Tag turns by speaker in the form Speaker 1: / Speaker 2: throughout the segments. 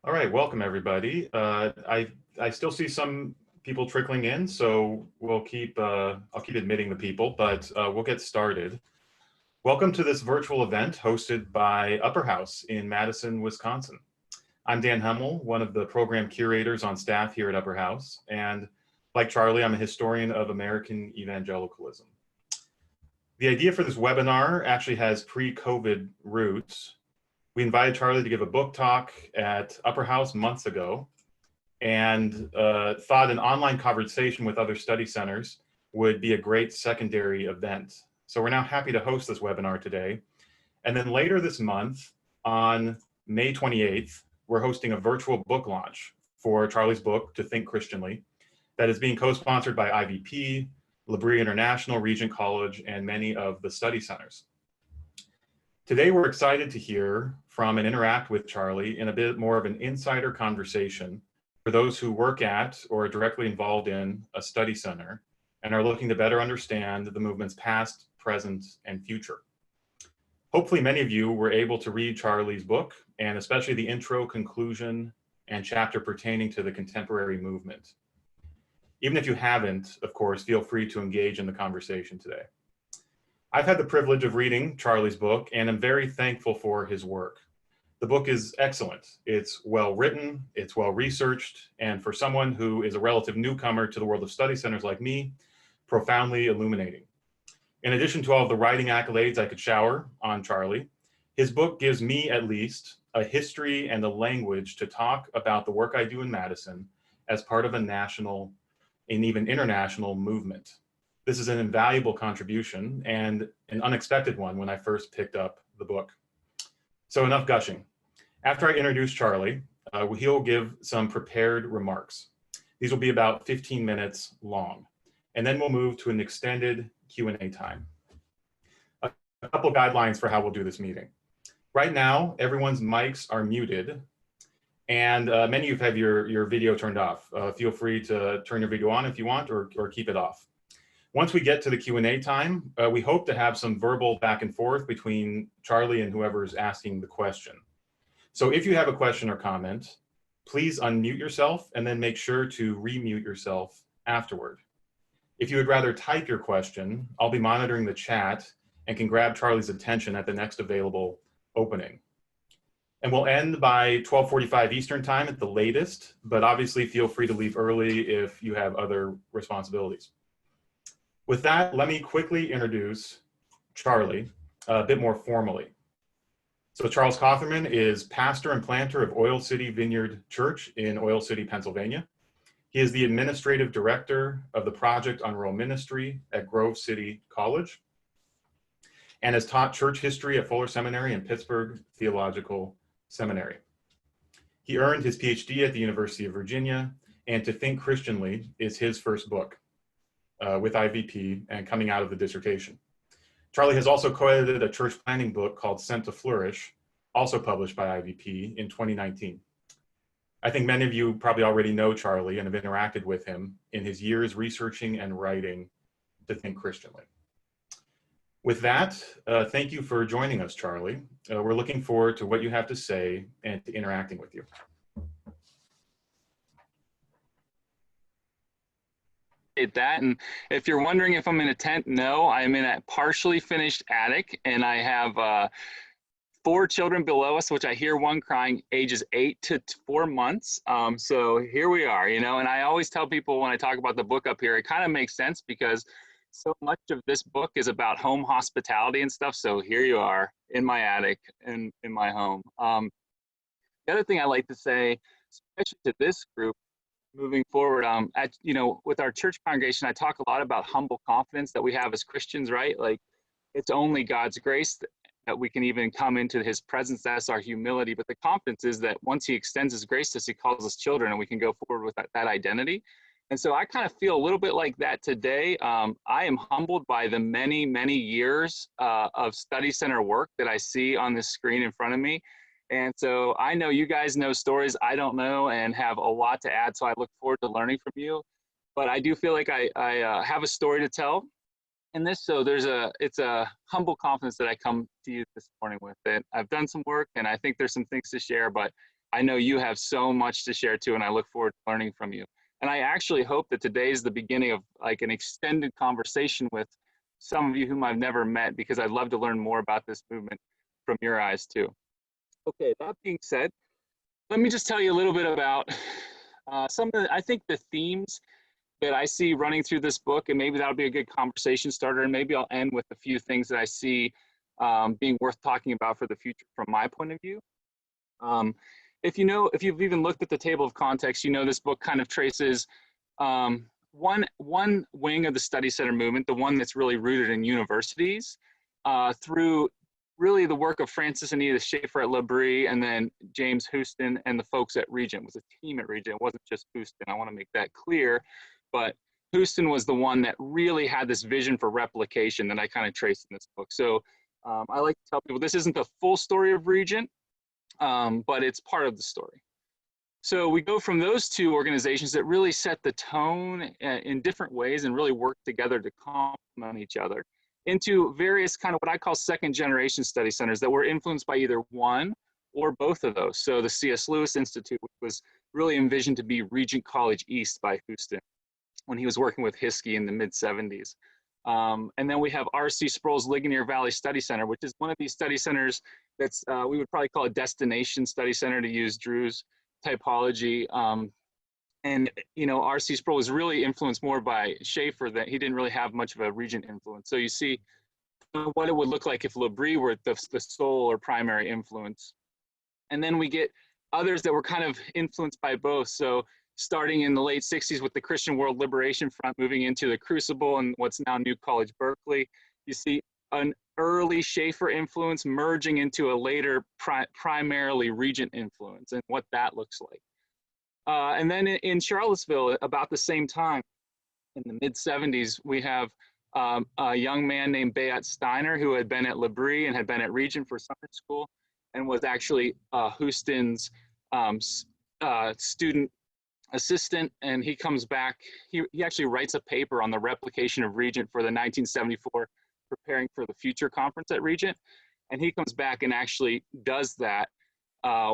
Speaker 1: All right, welcome everybody. I still see some people trickling in, so I'll keep admitting the people, but we'll get started. Welcome to this virtual event hosted by Upper House in Madison, Wisconsin. I'm Dan Hummel, one of the program curators on staff here at Upper House, and like Charlie, I'm a historian of American evangelicalism. The idea for this webinar actually has pre-COVID roots. We invited Charlie to give a book talk at Upper House months ago and thought an online conversation with other study centers would be a great secondary event. So we're now happy to host this webinar today. And then later this month, on May 28th, we're hosting a virtual book launch for Charlie's book, To Think Christianly, that is being co-sponsored by IVP, L'Abri International, Regent College, and many of the study centers. Today, we're excited to hear from and interact with Charlie in a bit more of an insider conversation for those who work at or are directly involved in a study center and are looking to better understand the movement's past, present, and future. Hopefully, many of you were able to read Charlie's book, and especially the intro, conclusion, and chapter pertaining to the contemporary movement. Even if you haven't, of course, feel free to engage in the conversation today. I've had the privilege of reading Charlie's book, and I'm very thankful for his work. The book is excellent. It's well written, it's well researched, and for someone who is a relative newcomer to the world of study centers like me, profoundly illuminating. In addition to all of the writing accolades I could shower on Charlie, his book gives me at least a history and a language to talk about the work I do in Madison as part of a national and even international movement. This is an invaluable contribution and an unexpected one when I first picked up the book. So enough gushing. After I introduce Charlie, he'll give some prepared remarks. These will be about 15 minutes long, and then we'll move to an extended Q&A time. A couple guidelines for how we'll do this meeting. Right now, everyone's mics are muted, and many of you have your video turned off. Feel free to turn your video on if you want, or keep it off. Once we get to the Q&A time, we hope to have some verbal back and forth between Charlie and whoever's asking the question. So if you have a question or comment, please unmute yourself and then make sure to remute yourself afterward. If you would rather type your question, I'll be monitoring the chat and can grab Charlie's attention at the next available opening. And we'll end by 12:45 Eastern time at the latest, but obviously feel free to leave early if you have other responsibilities. With that, let me quickly introduce Charlie a bit more formally. So Charles Cotherman is pastor and planter of Oil City Vineyard Church in Oil City, Pennsylvania. He is the administrative director of the Project on Rural Ministry at Grove City College and has taught church history at Fuller Seminary and Pittsburgh Theological Seminary. He earned his PhD at the University of Virginia, and To Think Christianly is his first book with IVP and coming out of the dissertation. Charlie has also co-edited a church planning book called Sent to Flourish, also published by IVP in 2019. I think many of you probably already know Charlie and have interacted with him in his years researching and writing To Think Christianly. With that, thank you for joining us, Charlie. We're looking forward to what you have to say and to interacting with you.
Speaker 2: That, and if you're wondering if I'm in a tent, no, I'm in a partially finished attic, and I have 4 children below us, which I hear one crying, ages 8 to 4 months. So here we are, and I always tell people when I talk about the book up here, it kind of makes sense because so much of this book is about home hospitality and stuff. So here you are in my attic and in my home. The other thing I like to say, especially to this group, moving forward, with our church congregation, I talk a lot about humble confidence that we have as Christians, right? Like, it's only God's grace that we can even come into his presence. That's our humility. But the confidence is that once he extends his grace to us, he calls us children, and we can go forward with that identity. And so I kind of feel a little bit like that today. I am humbled by the many, many years of study center work that I see on this screen in front of me. And so I know you guys know stories I don't know and have a lot to add. So I look forward to learning from you. But I do feel like I have a story to tell in this. So it's a humble confidence that I come to you this morning with. And I've done some work, and I think there's some things to share. But I know you have so much to share too, and I look forward to learning from you. And I actually hope that today is the beginning of like an extended conversation with some of you whom I've never met, because I'd love to learn more about this movement from your eyes too. Okay, that being said, let me just tell you a little bit about some of the, I think the themes that I see running through this book, and maybe that'll be a good conversation starter, and maybe I'll end with a few things that I see being worth talking about for the future from my point of view. If you've even looked at the table of context, you know this book kind of traces one wing of the study center movement, the one that's really rooted in universities, through really the work of Francis and Edith Schaeffer at L'Abri, and then James Houston and the folks at Regent. It was a team at Regent. It wasn't just Houston. I want to make that clear. But Houston was the one that really had this vision for replication that I kind of traced in this book. So I like to tell people this isn't the full story of Regent, but it's part of the story. So we go from those two organizations that really set the tone in different ways and really work together to complement each other, into various kind of what I call second generation study centers that were influenced by either one or both of those. So the C.S. Lewis Institute, which was really envisioned to be Regent College East by Houston when he was working with Hiskey in the mid-70s. And then we have R.C. Sproul's Ligonier Valley Study Center, which is one of these study centers that's, we would probably call a destination study center, to use Drew's typology. And, R.C. Sproul was really influenced more by Schaeffer, that he didn't really have much of a Regent influence. So you see what it would look like if L'Abri were the sole or primary influence. And then we get others that were kind of influenced by both. So starting in the late 60s with the Christian World Liberation Front, moving into the Crucible and what's now New College Berkeley, you see an early Schaeffer influence merging into a later primarily Regent influence, and what that looks like. And then in Charlottesville, about the same time, in the mid-70s, we have a young man named Beat Steiner, who had been at L'Abri and had been at Regent for summer school, and was actually Houston's student assistant. And he comes back, he actually writes a paper on the replication of Regent for the 1974 Preparing for the Future conference at Regent. And he comes back and actually does that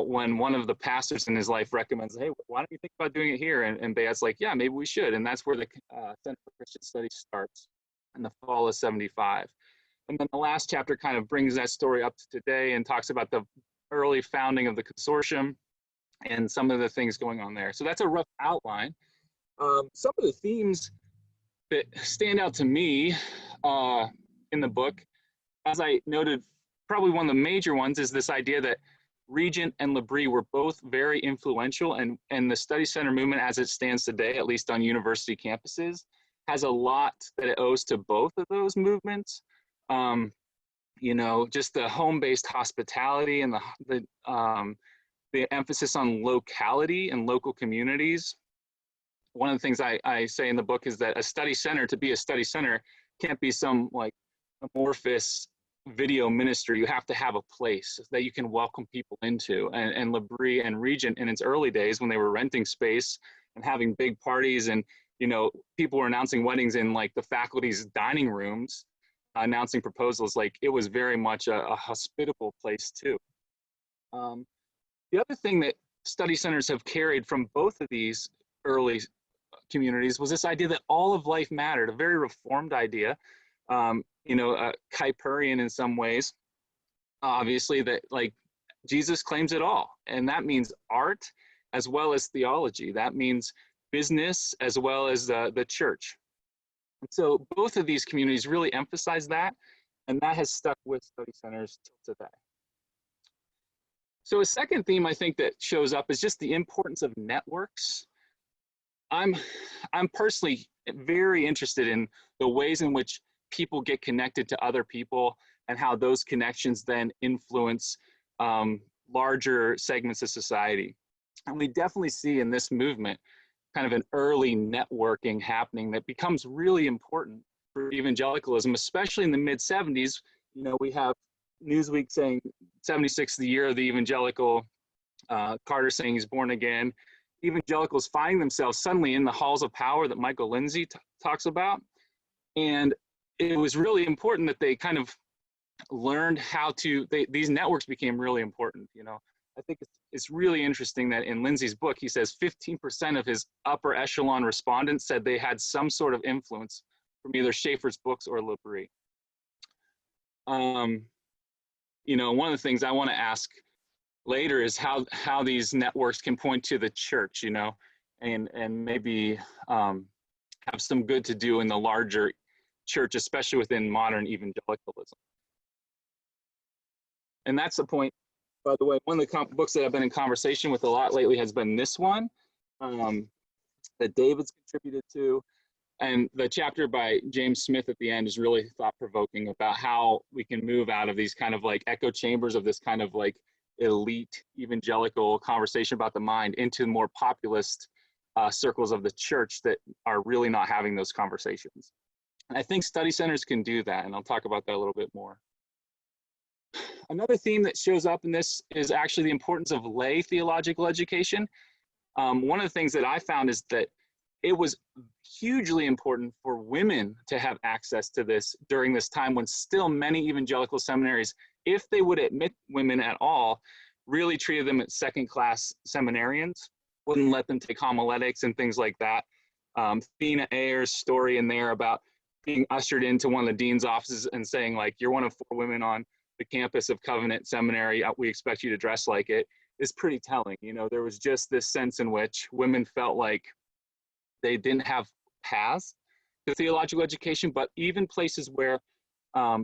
Speaker 2: when one of the pastors in his life recommends, hey, why don't you think about doing it here? And Beat's like, yeah, maybe we should. And that's where the Center for Christian Studies starts in the fall of '75. And then the last chapter kind of brings that story up to today and talks about the early founding of the Consortium and some of the things going on there. So that's a rough outline. Some of the themes that stand out to me in the book, as I noted, probably one of the major ones is this idea that Regent and L'Abri were both very influential, and the study center movement as it stands today, at least on university campuses, has a lot that it owes to both of those movements. Just the home-based hospitality and the emphasis on locality and local communities. One of the things I say in the book is that a study center, to be a study center, can't be some like amorphous video ministry. You have to have a place that you can welcome people into. And L'Abri and Regent in its early days, when they were renting space and having big parties, and people were announcing weddings in like the faculty's dining rooms, announcing proposals, like it was very much a hospitable place too. The other thing that study centers have carried from both of these early communities was this idea that all of life mattered, a very reformed idea, Kuyperian in some ways, obviously, that like Jesus claims it all. And that means art as well as theology. That means business as well as the church. And so both of these communities really emphasize that, and that has stuck with study centers till today. So a second theme I think that shows up is just the importance of networks. I'm personally very interested in the ways in which people get connected to other people and how those connections then influence larger segments of society. And we definitely see in this movement kind of an early networking happening that becomes really important for evangelicalism, especially in the mid-70s. We have Newsweek saying 76 the year of the evangelical, Carter saying he's born again. Evangelicals find themselves suddenly in the halls of power that Michael Lindsay talks about. And it was really important that they kind of learned how to, these networks became really important, I think it's really interesting that in Lindsay's book, he says 15% of his upper echelon respondents said they had some sort of influence from either Schaeffer's books or L'Abri. You know, one of the things I want to ask later is how these networks can point to the church, you know, and maybe have some good to do in the larger church, especially within modern evangelicalism. And that's the point. By the way, one of the books that I've been in conversation with a lot lately has been this one that David's contributed to. And the chapter by James Smith at the end is really thought-provoking about how we can move out of these kind of like echo chambers of this kind of like elite evangelical conversation about the mind into more populist circles of the church that are really not having those conversations. And I think study centers can do that, and I'll talk about that a little bit more. Another theme that shows up in this is actually the importance of lay theological education. One of the things that I found is that it was hugely important for women to have access to this during this time when still many evangelical seminaries, if they would admit women at all, really treated them as second-class seminarians, wouldn't let them take homiletics and things like that. Thina Ayer's story in there about being ushered into one of the dean's offices and saying, like, you're one of 4 women on the campus of Covenant Seminary, we expect you to dress like it, is pretty telling. You know, there was just this sense in which women felt like they didn't have paths to theological education, but even places where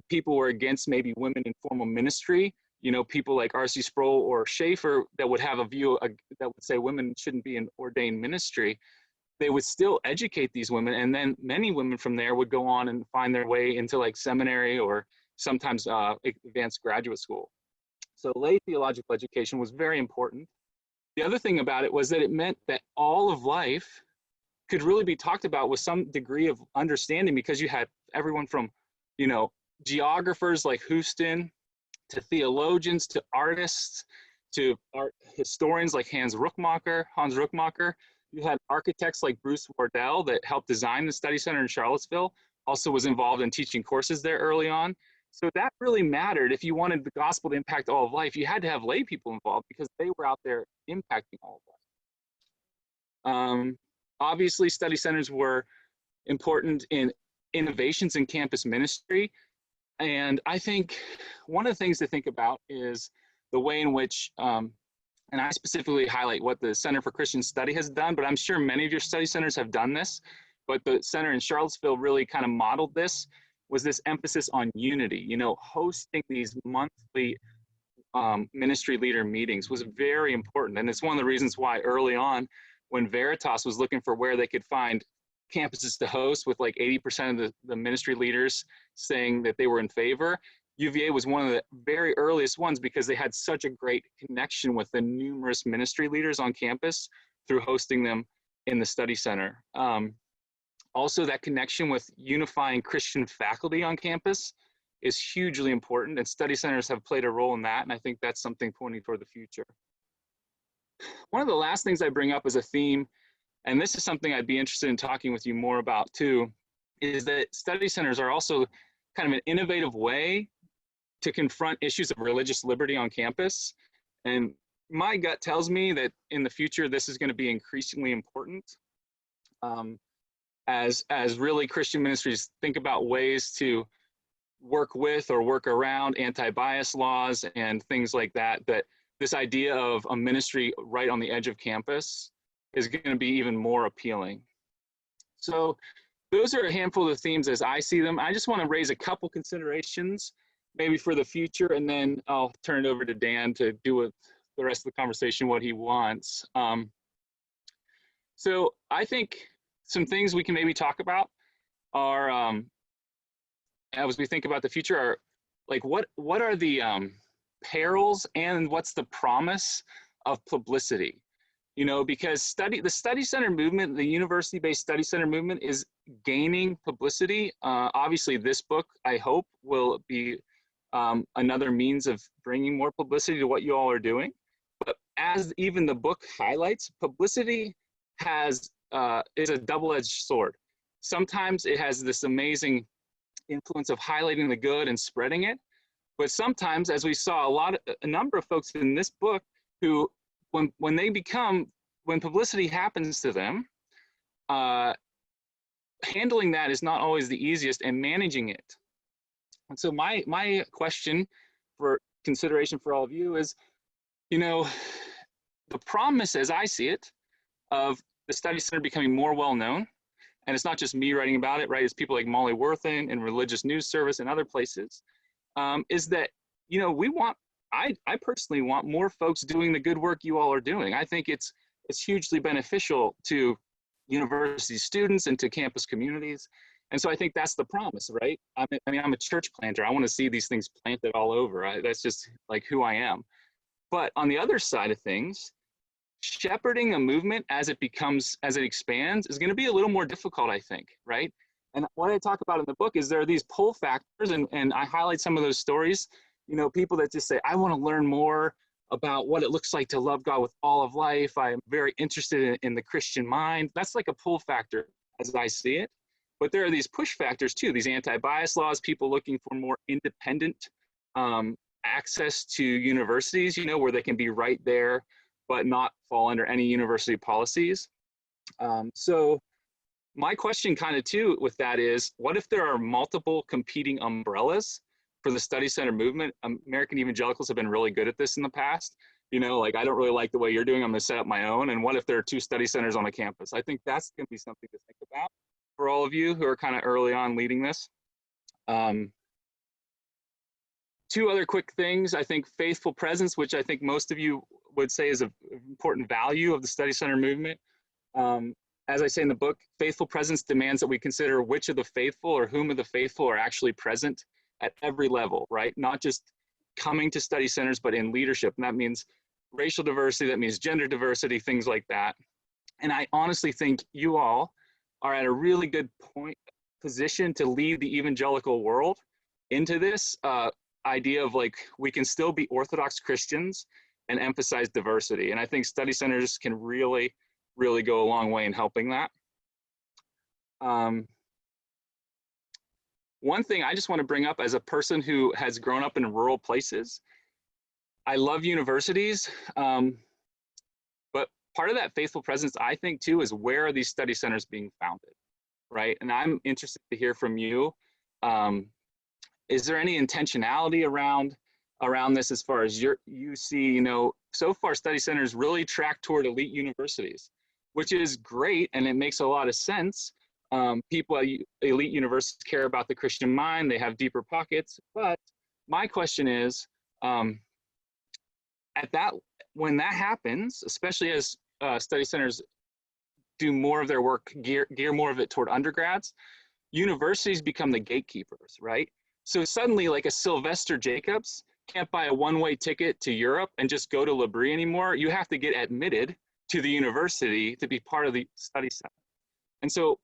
Speaker 2: people were against maybe women in formal ministry, you know, people like R.C. Sproul or Schaeffer that would have a view that would say women shouldn't be in ordained ministry, they would still educate these women. And then many women from there would go on and find their way into like seminary or sometimes advanced graduate school. So lay theological education was very important. The other thing about it was that it meant that all of life could really be talked about with some degree of understanding, because you had everyone from, you know, geographers like Houston, to theologians, to artists, to art historians like Hans Ruckmacher. You had architects like Bruce Wardell that helped design the study center in Charlottesville, also was involved in teaching courses there early on. So that really mattered. If you wanted the gospel to impact all of life, you had to have lay people involved because they were out there impacting all of life. Obviously, study centers were important in innovations in campus ministry. And I think one of the things to think about is the way in which, and I specifically highlight what the Center for Christian Study has done, but I'm sure many of your study centers have done this, but the center in Charlottesville really kind of modeled this, was this emphasis on unity. You know, hosting these monthly ministry leader meetings was very important. And it's one of the reasons why early on, when Veritas was looking for where they could find campuses to host with like 80% of the ministry leaders saying that they were in favor, UVA was one of the very earliest ones because they had such a great connection with the numerous ministry leaders on campus through hosting them in the study center. Also, that connection with unifying Christian faculty on campus is hugely important, and study centers have played a role in that, and I think that's something pointing toward the future. One of the last things I bring up as a theme, and this is something I'd be interested in talking with you more about too, is that study centers are also kind of an innovative way to confront issues of religious liberty on campus. And my gut tells me that in the future, this is going to be increasingly important as really Christian ministries think about ways to work with or work around anti-bias laws and things like that, that this idea of a ministry right on the edge of campus is going to be even more appealing. So those are a handful of themes as I see them. I just want to raise a couple considerations maybe for the future, and then I'll turn it over to Dan to do with the rest of the conversation what he wants. So I think some things we can maybe talk about are, as we think about the future, are like what are the perils and what's the promise of publicity? You know, because the study center movement, the university-based study center movement is gaining publicity. Obviously, this book, I hope, will be another means of bringing more publicity to what you all are doing. But as even the book highlights, publicity is a double-edged sword. Sometimes it has this amazing influence of highlighting the good and spreading it. But sometimes, as we saw a number of folks in this book who, when publicity happens to them, handling that is not always the easiest, and managing it. And so my question for consideration for all of you is, the promise, as I see it, of the Study Center becoming more well-known, and it's not just me writing about it, right? It's people like Molly Worthen and Religious News Service and other places, is that, I personally want more folks doing the good work you all are doing. I think it's hugely beneficial to university students and to campus communities. And so I think that's the promise, right? I'm a church planter. I want to see these things planted all over. That's just like who I am. But on the other side of things, shepherding a movement as it expands is going to be a little more difficult, I think, right? And what I talk about in the book is there are these pull factors, and I highlight some of those stories. People that just say, I want to learn more about what it looks like to love God with all of life. I'm very interested in the Christian mind. That's like a pull factor as I see it. But there are these push factors too, these anti-bias laws, people looking for more independent access to universities, where they can be right there, but not fall under any university policies. So my question kind of too with that is, what if there are multiple competing umbrellas for the study center movement? American evangelicals have been really good at this in the past. Like, I don't really like the way you're doing, I'm gonna set up my own. And what if there are 2 study centers on a campus? I think that's gonna be something to think about for all of you who are kind of early on leading this. 2 other quick things. I think faithful presence, which I think most of you would say is an important value of the study center movement. As I say in the book, faithful presence demands that we consider which of the faithful or whom of the faithful are actually present at every level, right? Not just coming to study centers, but in leadership. And that means racial diversity, that means gender diversity, things like that. And I honestly think you all are at a really good position to lead the evangelical world into this idea of, like, we can still be Orthodox Christians and emphasize diversity. And I think study centers can really, really go a long way in helping that. One thing I just want to bring up as a person who has grown up in rural places, I love universities, but part of that faithful presence, I think too, is where are these study centers being founded, right? And I'm interested to hear from you. Is there any intentionality around this as far as you see, so far study centers really track toward elite universities, which is great, and it makes a lot of sense. People at elite universities care about the Christian mind, they have deeper pockets. But my question is, when that happens, especially as study centers do more of their work, gear more of it toward undergrads, universities become the gatekeepers, right? So suddenly, like, a Sylvester Jacobs can't buy a one-way ticket to Europe and just go to L'Abri anymore. You have to get admitted to the university to be part of the study center. And so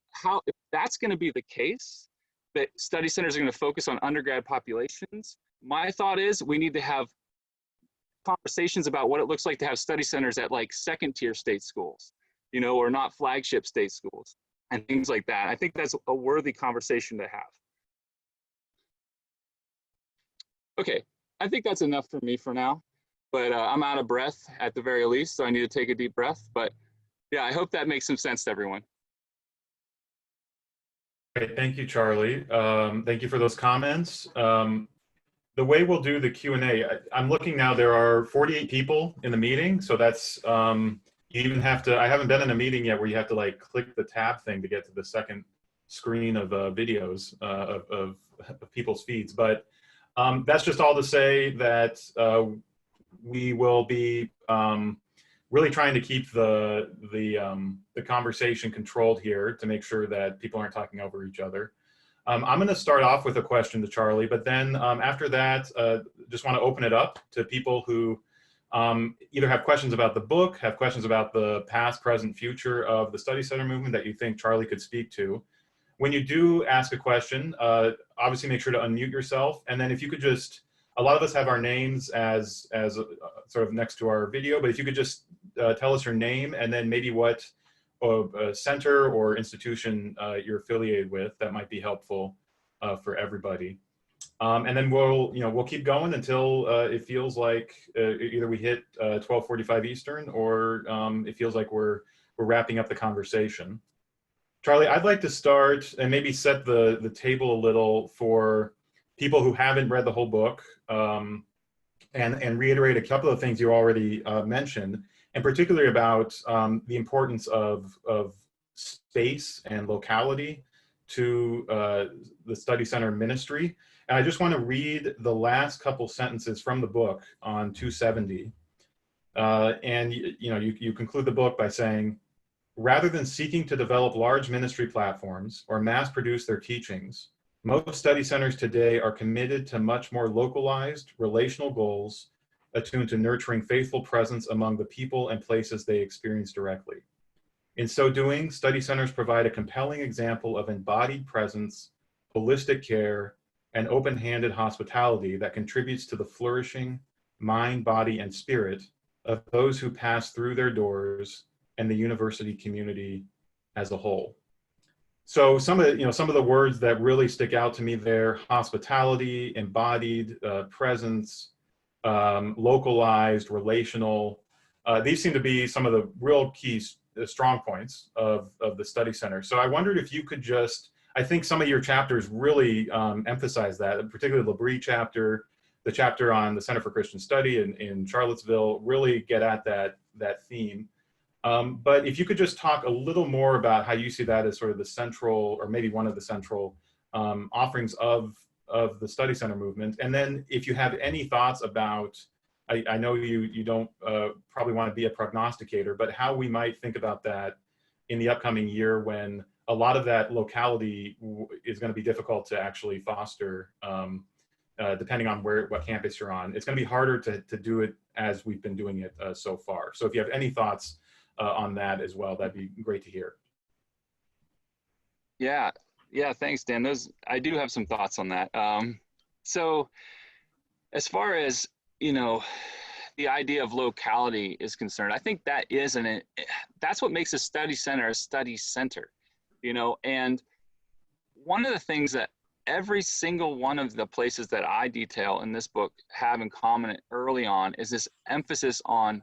Speaker 2: if that's going to be the case, that study centers are going to focus on undergrad populations, my thought is we need to have conversations about what it looks like to have study centers at, like, 2nd-tier state schools, or not flagship state schools and things like that. I think that's a worthy conversation to have. Okay, I think that's enough for me for now, but I'm out of breath at the very least, so I need to take a deep breath. But yeah, I hope that makes some sense to everyone.
Speaker 1: Great, thank you, Charlie. Thank you for those comments. The way we'll do the Q&A, I'm looking now, there are 48 people in the meeting, so that's, you even have to, I haven't been in a meeting yet where you have to, like, click the tab thing to get to the second screen of videos of people's feeds. But that's just all to say that we will be really trying to keep the conversation controlled here to make sure that people aren't talking over each other. I'm going to start off with a question to Charlie, but then after that, just want to open it up to people who either have questions about the book, have questions about the past, present, future of the study center movement that you think Charlie could speak to. When you do ask a question, obviously make sure to unmute yourself. And then if you could just, a lot of us have our names as sort of next to our video, but if you could just tell us your name and then maybe what center or institution you're affiliated with, that might be helpful for everybody. And then we'll keep going until it feels like either we hit 12:45 Eastern, or it feels like we're wrapping up the conversation. Charlie, I'd like to start and maybe set the table a little for people who haven't read the whole book, and reiterate a couple of things you already mentioned, and particularly about the importance of space and locality to the Study Center ministry. And I just want to read the last couple sentences from the book on 270. And you conclude the book by saying, rather than seeking to develop large ministry platforms or mass produce their teachings, most study centers today are committed to much more localized relational goals attuned to nurturing faithful presence among the people and places they experience directly. In so doing, study centers provide a compelling example of embodied presence, holistic care, and open-handed hospitality that contributes to the flourishing mind, body, and spirit of those who pass through their doors and the university community as a whole. So some of the words that really stick out to me there: hospitality, embodied presence, localized, relational. These seem to be some of the real key strong points of the study center. So I wondered if you could just, I think some of your chapters really emphasize that, particularly the L'Abri chapter, the chapter on the Center for Christian Study in Charlottesville, really get at that theme. But if you could just talk a little more about how you see that as sort of the central, or maybe one of the central offerings of the study center movement. And then if you have any thoughts about, I know you don't probably want to be a prognosticator, but how we might think about that in the upcoming year, when a lot of that locality is going to be difficult to actually foster, depending on what campus you're on. It's going to be harder to do it as we've been doing it so far. So if you have any thoughts on that as well, that'd be great to hear.
Speaker 2: Yeah, thanks, Dan. I do have some thoughts on that. So as far as, the idea of locality is concerned, I think that's what makes a study center, and one of the things that every single one of the places that I detail in this book have in common early on is this emphasis on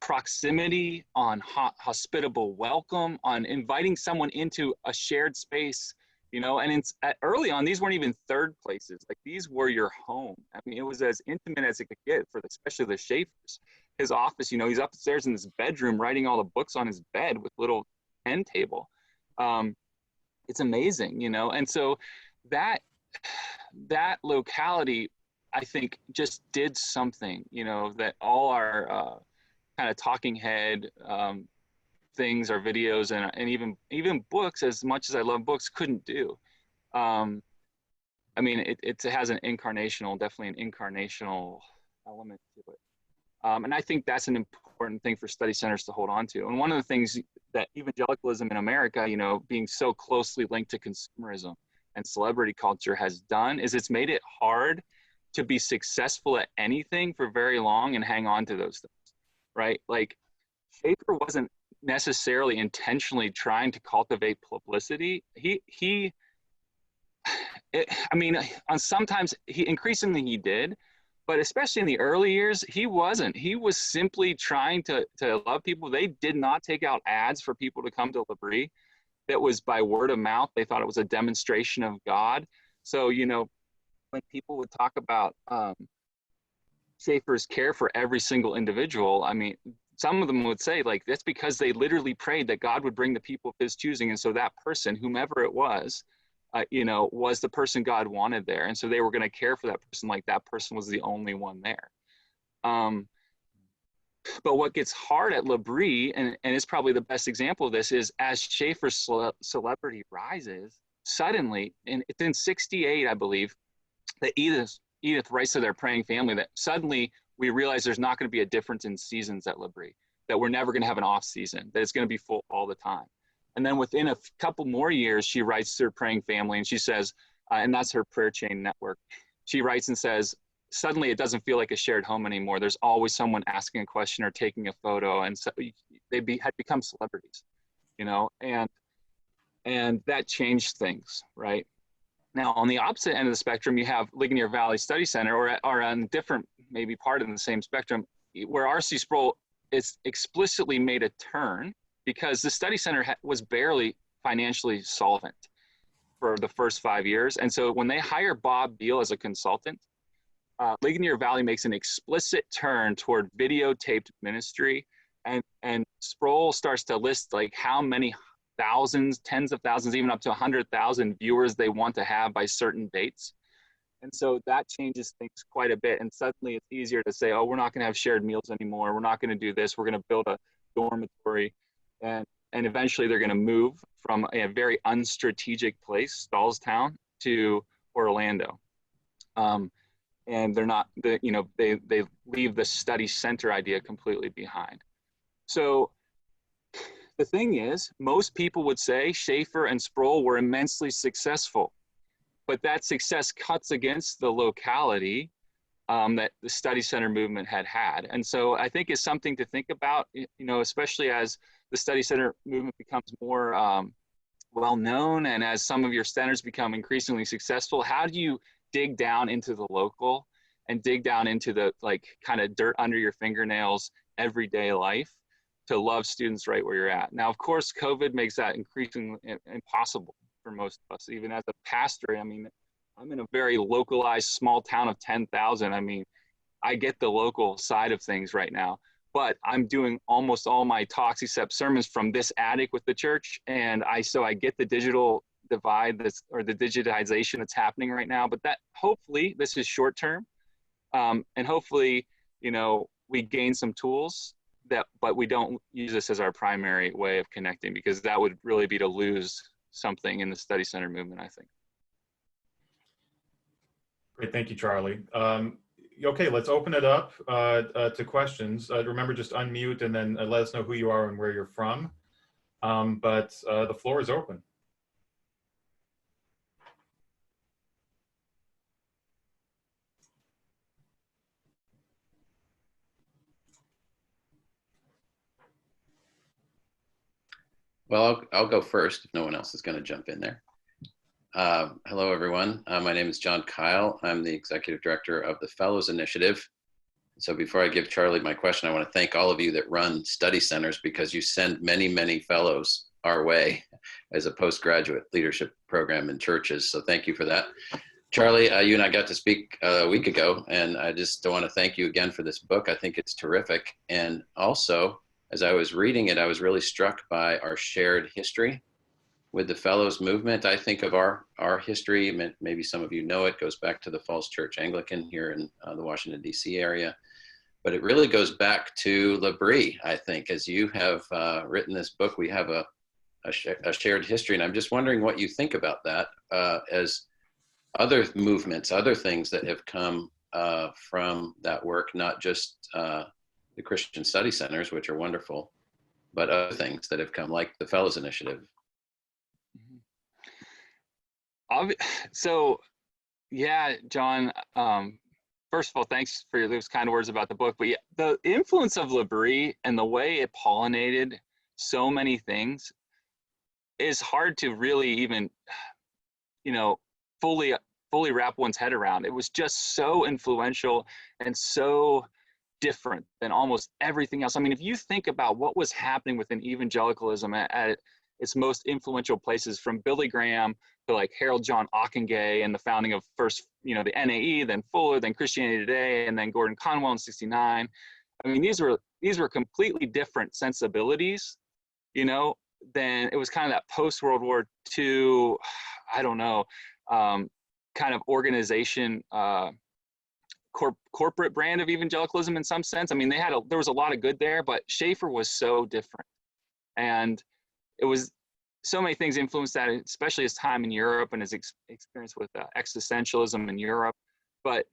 Speaker 2: proximity, on hospitable welcome, on inviting someone into a shared space, and early on, these weren't even third places. Like, these were your home. I mean, it was as intimate as it could get for especially the Schaeffers. His office, he's upstairs in his bedroom writing all the books on his bed with little pen table. It's amazing, and so that locality, I think, just did something, that all our kind of talking head things, or videos, and even books, as much as I love books, couldn't do. I mean, it has definitely an incarnational element to it. And I think that's an important thing for study centers to hold on to. And one of the things that evangelicalism in America, being so closely linked to consumerism and celebrity culture has done, is it's made it hard to be successful at anything for very long and hang on to those things, right? Like, Schaeffer wasn't necessarily intentionally trying to cultivate publicity. Sometimes increasingly he did, but especially in the early years, he wasn't. He was simply trying to love people. They did not take out ads for people to come to L'Abri. That was by word of mouth. They thought it was a demonstration of God. So, when people would talk about Schaeffer's care for every single individual, I mean, some of them would say, like, that's because they literally prayed that God would bring the people of his choosing. And so that person, whomever it was the person God wanted there. And so they were going to care for that person like that person was the only one there. But what gets hard at L'Abri, and it's probably the best example of this, is as Schaeffer's celebrity rises, suddenly, and it's in 68, I believe, that Edith writes to their praying family that suddenly we realize there's not going to be a difference in seasons at L'Abri, that we're never going to have an off season, that it's going to be full all the time. And then within a couple more years, she writes to her praying family, and she says, and that's her prayer chain network. She writes and says, suddenly it doesn't feel like a shared home anymore. There's always someone asking a question or taking a photo. And so had become celebrities, and that changed things, right? Now, on the opposite end of the spectrum, you have Ligonier Valley Study Center, or on a different, maybe part of the same spectrum, where R.C. Sproul is explicitly made a turn because the study center was barely financially solvent for the first 5 years. And so when they hire Bob Beal as a consultant, Ligonier Valley makes an explicit turn toward videotaped ministry. And Sproul starts to list like how many thousands, tens of thousands, even up to 100,000 viewers they want to have by certain dates. And so that changes things quite a bit. And suddenly it's easier to say, oh, we're not going to have shared meals anymore. We're not going to do this. We're going to build a dormitory. And eventually they're going to move from a very unstrategic place, Stallstown, to Orlando. And they're not, they leave the study center idea completely behind. So the thing is, most people would say Schaeffer and Sproul were immensely successful, but that success cuts against the locality that the study center movement had. And so I think it's something to think about, especially as the study center movement becomes more well-known and as some of your centers become increasingly successful. How do you dig down into the local and dig down into the kind of dirt under your fingernails everyday life to love students right where you're at? Now, of course, COVID makes that increasingly impossible for most of us. Even as a pastor, I mean, I'm in a very localized small town of 10,000. I mean, I get the local side of things right now, but I'm doing almost all my talks except sermons from this attic with the church. And so I get the digital divide or the digitization that's happening right now, but that hopefully this is short term. And hopefully, we gain some tools but we don't use this as our primary way of connecting, because that would really be to lose something in the study center movement, I think.
Speaker 1: Great, thank you, Charlie. Okay, let's open it up to questions. Remember, just unmute and then let us know who you are and where you're from. But the floor is open.
Speaker 3: Well, I'll go first if no one else is going to jump in there. Hello, everyone. My name is John Kyle. I'm the Executive Director of the Fellows Initiative. So before I give Charlie my question, I want to thank all of you that run study centers, because you send many, many fellows our way as a postgraduate leadership program in churches. So thank you for that. Charlie, you and I got to speak a week ago, and I just want to thank you again for this book. I think it's terrific. And also, as I was reading it, I was really struck by our shared history with the Fellows movement. I think of our history, maybe some of you know it, goes back to the Falls Church Anglican here in the Washington, D.C. area. But it really goes back to L'Abri, I think. As you have written this book, we have a shared history. And I'm just wondering what you think about that as other movements, other things that have come from that work, not just the Christian study centers, which are wonderful, but other things that have come, like the Fellows Initiative.
Speaker 2: So, yeah, John, first of all, thanks for those kind words about the book. But yeah, the influence of L'Abri and the way it pollinated so many things is hard to really even, fully wrap one's head around. It was just so influential and so different than almost everything else. I mean, if you think about what was happening within evangelicalism at its most influential places, from Billy Graham to like Harold John Ockenga and the founding of first, the NAE, then Fuller, then Christianity Today, and then Gordon Conwell in '69. I mean, these were completely different sensibilities, than it was kind of that post-World War II, I don't know, kind of organization, corporate brand of evangelicalism in some sense. I mean, there was a lot of good there, but Schaeffer was so different. And it was so many things influenced that, especially his time in Europe and his experience with existentialism in Europe. But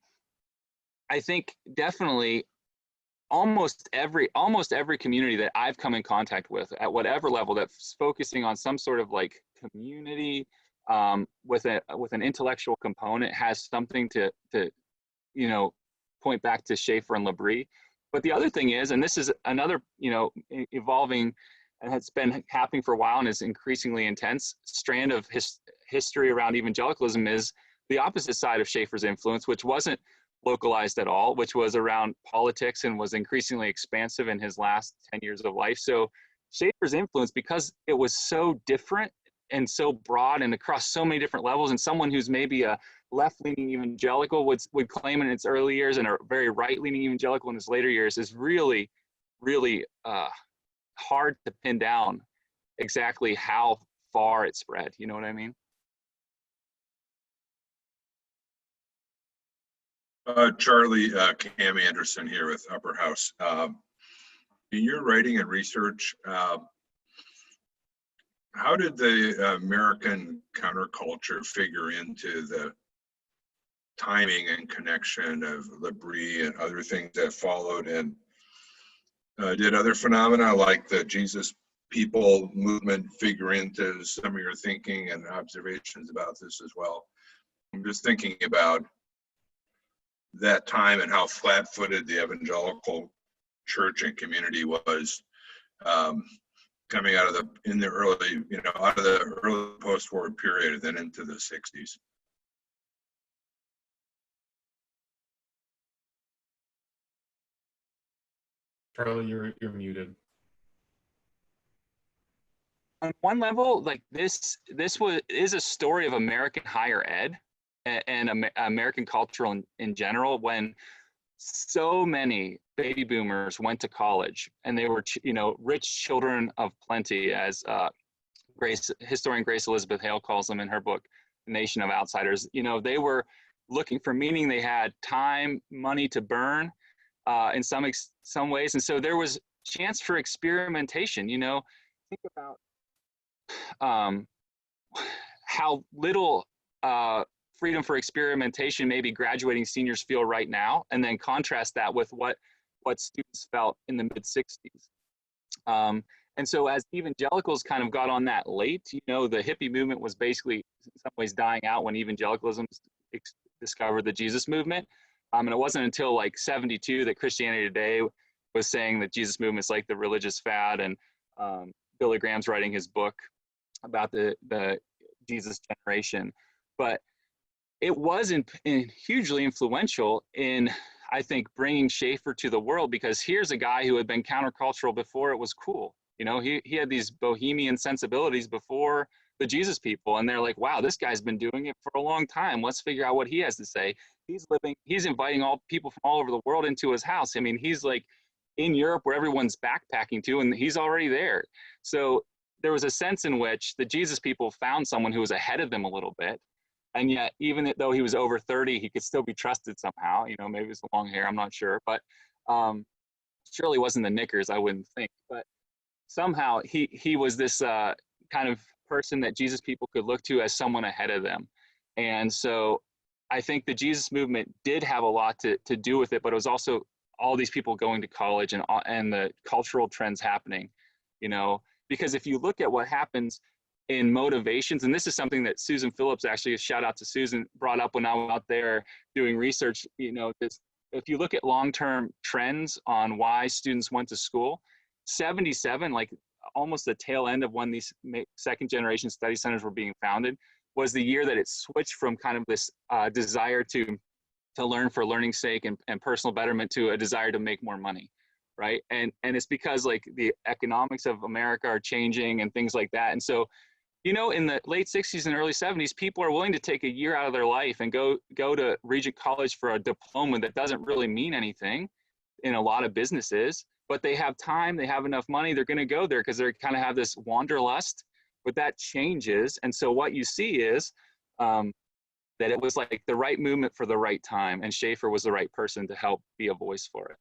Speaker 2: I think definitely almost every community that I've come in contact with at whatever level that's focusing on some sort of like community with an intellectual component has something to point back to Schaeffer and L'Abri. But the other thing is, and this is another evolving and has been happening for a while and is increasingly intense strand of history around evangelicalism is the opposite side of Schaeffer's influence, which wasn't localized at all, which was around politics and was increasingly expansive in his last 10 years of life. So Schaeffer's influence, because it was so different and so broad and across so many different levels, and someone who's maybe a left-leaning evangelical would claim in its early years and a very right-leaning evangelical in his later years, is really, really hard to pin down exactly how far it spread. You know what I mean?
Speaker 4: Charlie, Cam Anderson here with Upper House. In your writing and research, how did the American counterculture figure into the timing and connection of L'Abri and other things that followed? And did other phenomena like the Jesus people movement figure into some of your thinking and observations about this as well? I'm just thinking about that time and how flat-footed the evangelical church and community was coming out of the early post-war period and then into the 60s.
Speaker 1: Charlie, you're muted.
Speaker 2: On one level, like this is a story of American higher ed and American culture in general, when so many baby boomers went to college and they were, rich children of plenty, as historian Grace Elizabeth Hale calls them in her book, The Nation of Outsiders. They were looking for meaning. They had time, money to burn in some ways. And so there was chance for experimentation. Think about how little freedom for experimentation maybe graduating seniors feel right now, and then contrast that with what students felt in the mid-60s. And so as evangelicals kind of got on that late, the hippie movement was basically in some ways dying out when evangelicalism discovered the Jesus movement. And it wasn't until like 72 that Christianity Today was saying that Jesus movement is like the religious fad, and Billy Graham's writing his book about the Jesus generation. But it was hugely influential in, I think, bringing Schaeffer to the world, because here's a guy who had been countercultural before it was cool. He had these bohemian sensibilities before the Jesus people, and they're like, wow, this guy's been doing it for a long time. Let's figure out what he has to say. He's inviting all people from all over the world into his house. I mean, he's like in Europe where everyone's backpacking to, and he's already there. So there was a sense in which the Jesus people found someone who was ahead of them a little bit. And yet, even though he was over 30, he could still be trusted somehow. Maybe it was the long hair, I'm not sure. But surely wasn't the knickers, I wouldn't think. But somehow he was this kind of person that Jesus people could look to as someone ahead of them. And so I think the Jesus movement did have a lot to do with it, but it was also all these people going to college and the cultural trends happening, because if you look at what happens in motivations, and this is something that Susan Phillips, actually, a shout out to Susan, brought up when I was out there doing research, if you look at long-term trends on why students went to school, 77, like almost the tail end of when these second generation study centers were being founded, was the year that it switched from kind of this desire to learn for learning's sake and personal betterment to a desire to make more money. Right. And it's because like the economics of America are changing and things like that. And so, in the late 60s and early 70s, people are willing to take a year out of their life and go to Regent College for a diploma that doesn't really mean anything in a lot of businesses, but they have time, they have enough money, they're going to go there because they kind of have this wanderlust. But that changes. And so what you see is that it was like the right movement for the right time, and Schaeffer was the right person to help be a voice for it.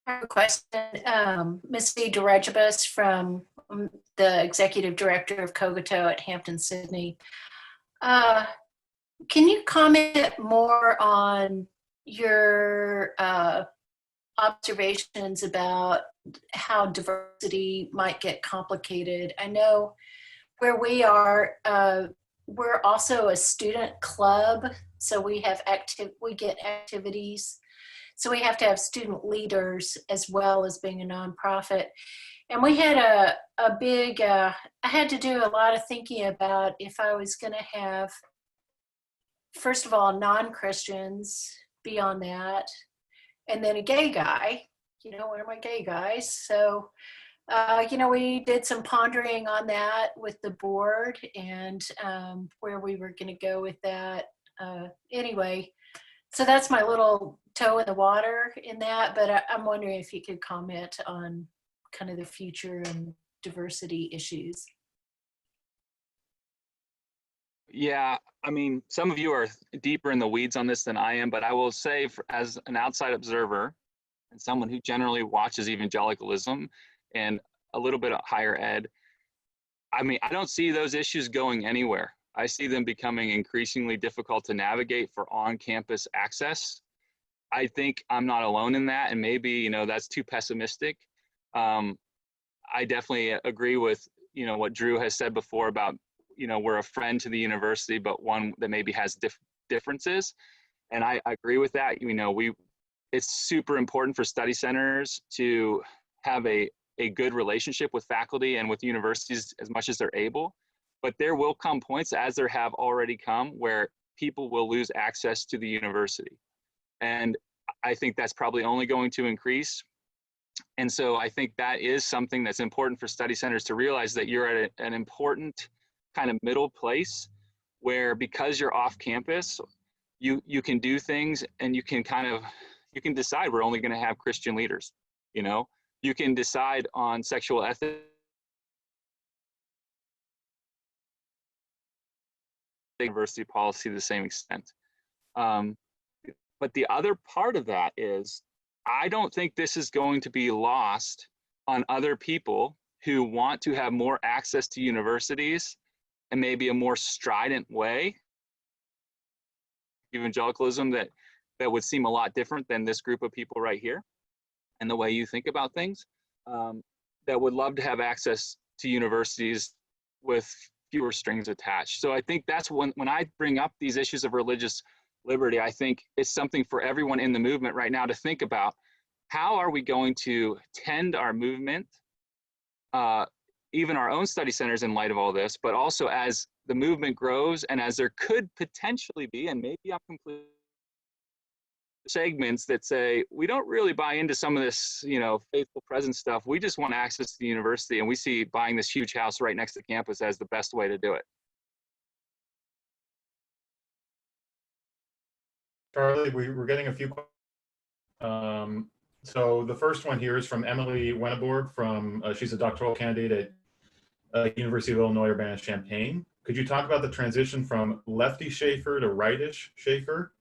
Speaker 5: I have a question. Misty DeRegibus from the Executive Director of Cogito at Hampton Sydney. Can you comment more on your observations about how diversity might get complicated? I know where we are, we're also a student club, so we get activities. So we have to have student leaders as well as being a nonprofit. And we had a big, I had to do a lot of thinking about if I was going to have, first of all, non-Christians be on that, and then a gay guy, one of my gay guys. So, we did some pondering on that with the board and where we were going to go with that. Anyway, so that's my little toe in the water in that, but I'm wondering if you could comment on kind of the future and diversity issues.
Speaker 2: Yeah, I mean, some of you are deeper in the weeds on this than I am, but I will say, as an outside observer and someone who generally watches evangelicalism and a little bit of higher ed, I mean, I don't see those issues going anywhere. I see them becoming increasingly difficult to navigate for on-campus access. I think I'm not alone in that, and maybe, that's too pessimistic. I definitely agree with, what Drew has said before about, we're a friend to the university, but one that maybe has differences. And I agree with that. It's super important for study centers to have a good relationship with faculty and with universities as much as they're able. But there will come points, as there have already come, where people will lose access to the university. And I think that's probably only going to increase. And so I think that is something that's important for study centers to realize, that you're at an important kind of middle place where, because you're off campus, you can do things, and you can decide we're only going to have Christian leaders. You can decide on sexual ethics, university policy to the same extent. But the other part of that is, I don't think this is going to be lost on other people who want to have more access to universities and maybe a more strident way. Evangelicalism that would seem a lot different than this group of people right here, and the way you think about things, that would love to have access to universities with fewer strings attached. So I think that's when I bring up these issues of religious liberty, I think it's something for everyone in the movement right now to think about. How are we going to tend our movement, even our own study centers, in light of all this, but also as the movement grows, and as there could potentially be, and maybe I'm completely, segments that say, we don't really buy into some of this, faithful presence stuff. We just want access to the university, and we see buying this huge house right next to campus as the best way to do it.
Speaker 1: Charlie, we're getting a few questions. So the first one here is from Emily Wenneborg from, she's a doctoral candidate at University of Illinois Urbana-Champaign. Could you talk about the transition from lefty Schaeffer to rightish Schaeffer?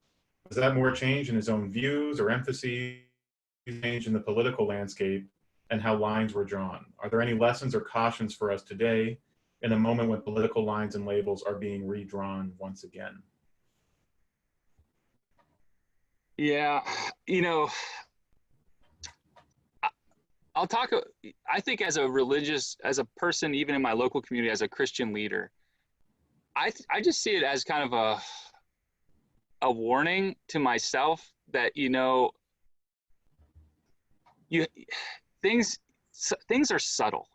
Speaker 1: Was that more change in his own views or emphases, change in the political landscape, and how lines were drawn? Are there any lessons or cautions for us today in a moment when political lines and labels are being redrawn once again?
Speaker 2: Yeah, I'll talk, I think as a person, even in my local community, as a Christian leader, I just see it as kind of a warning to myself that, things are subtle,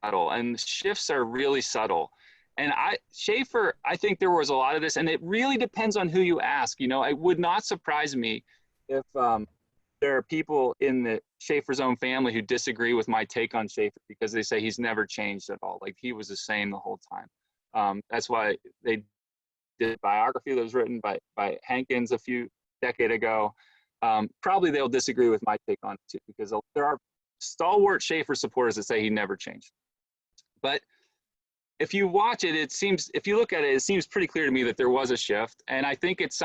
Speaker 2: and shifts are really subtle. And Schaeffer, I think there was a lot of this, and it really depends on who you ask. It would not surprise me if there are people in the Schaeffer's own family who disagree with my take on Schaeffer, because they say he's never changed at all. Like, he was the same the whole time. That's why they did a biography that was written by Hankins a few decades ago. Probably they'll disagree with my take on it too, because there are stalwart Schaeffer supporters that say he never changed. But if you watch it, if you look at it, it seems pretty clear to me that there was a shift. And I think it's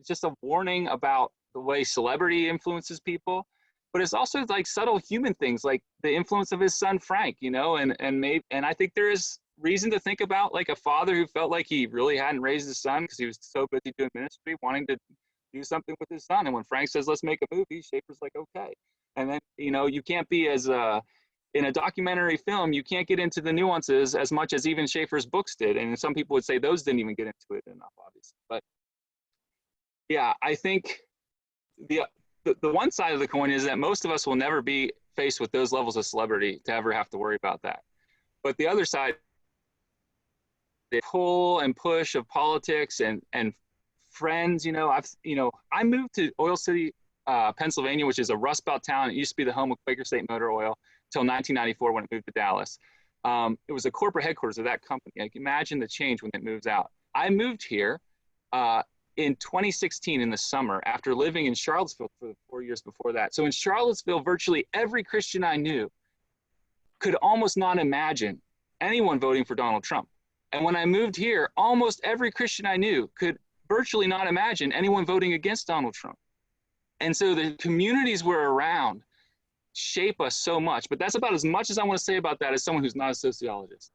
Speaker 2: just a warning about the way celebrity influences people, but it's also like subtle human things, like the influence of his son Frank, and I think there is reason to think about, like, a father who felt like he really hadn't raised his son because he was so busy doing ministry, wanting to do something with his son. And when Frank says, let's make a movie, Schaeffer's like, okay. And then, you can't be in a documentary film, you can't get into the nuances as much as even Schaeffer's books did. And some people would say those didn't even get into it enough, obviously. But yeah, I think the one side of the coin is that most of us will never be faced with those levels of celebrity to ever have to worry about that. But the other side, the pull and push of politics and friends, I moved to Oil City, Pennsylvania, which is a Rust Belt town. It used to be the home of Quaker State Motor Oil until 1994 when it moved to Dallas. It was the corporate headquarters of that company. Like, imagine the change when it moves out. I moved here in 2016 in the summer after living in Charlottesville for the 4 years before that. So in Charlottesville, virtually every Christian I knew could almost not imagine anyone voting for Donald Trump. And when I moved here, almost every Christian I knew could virtually not imagine anyone voting against Donald Trump. And so the communities we're around shape us so much. But that's about as much as I want to say about that as someone who's not a sociologist.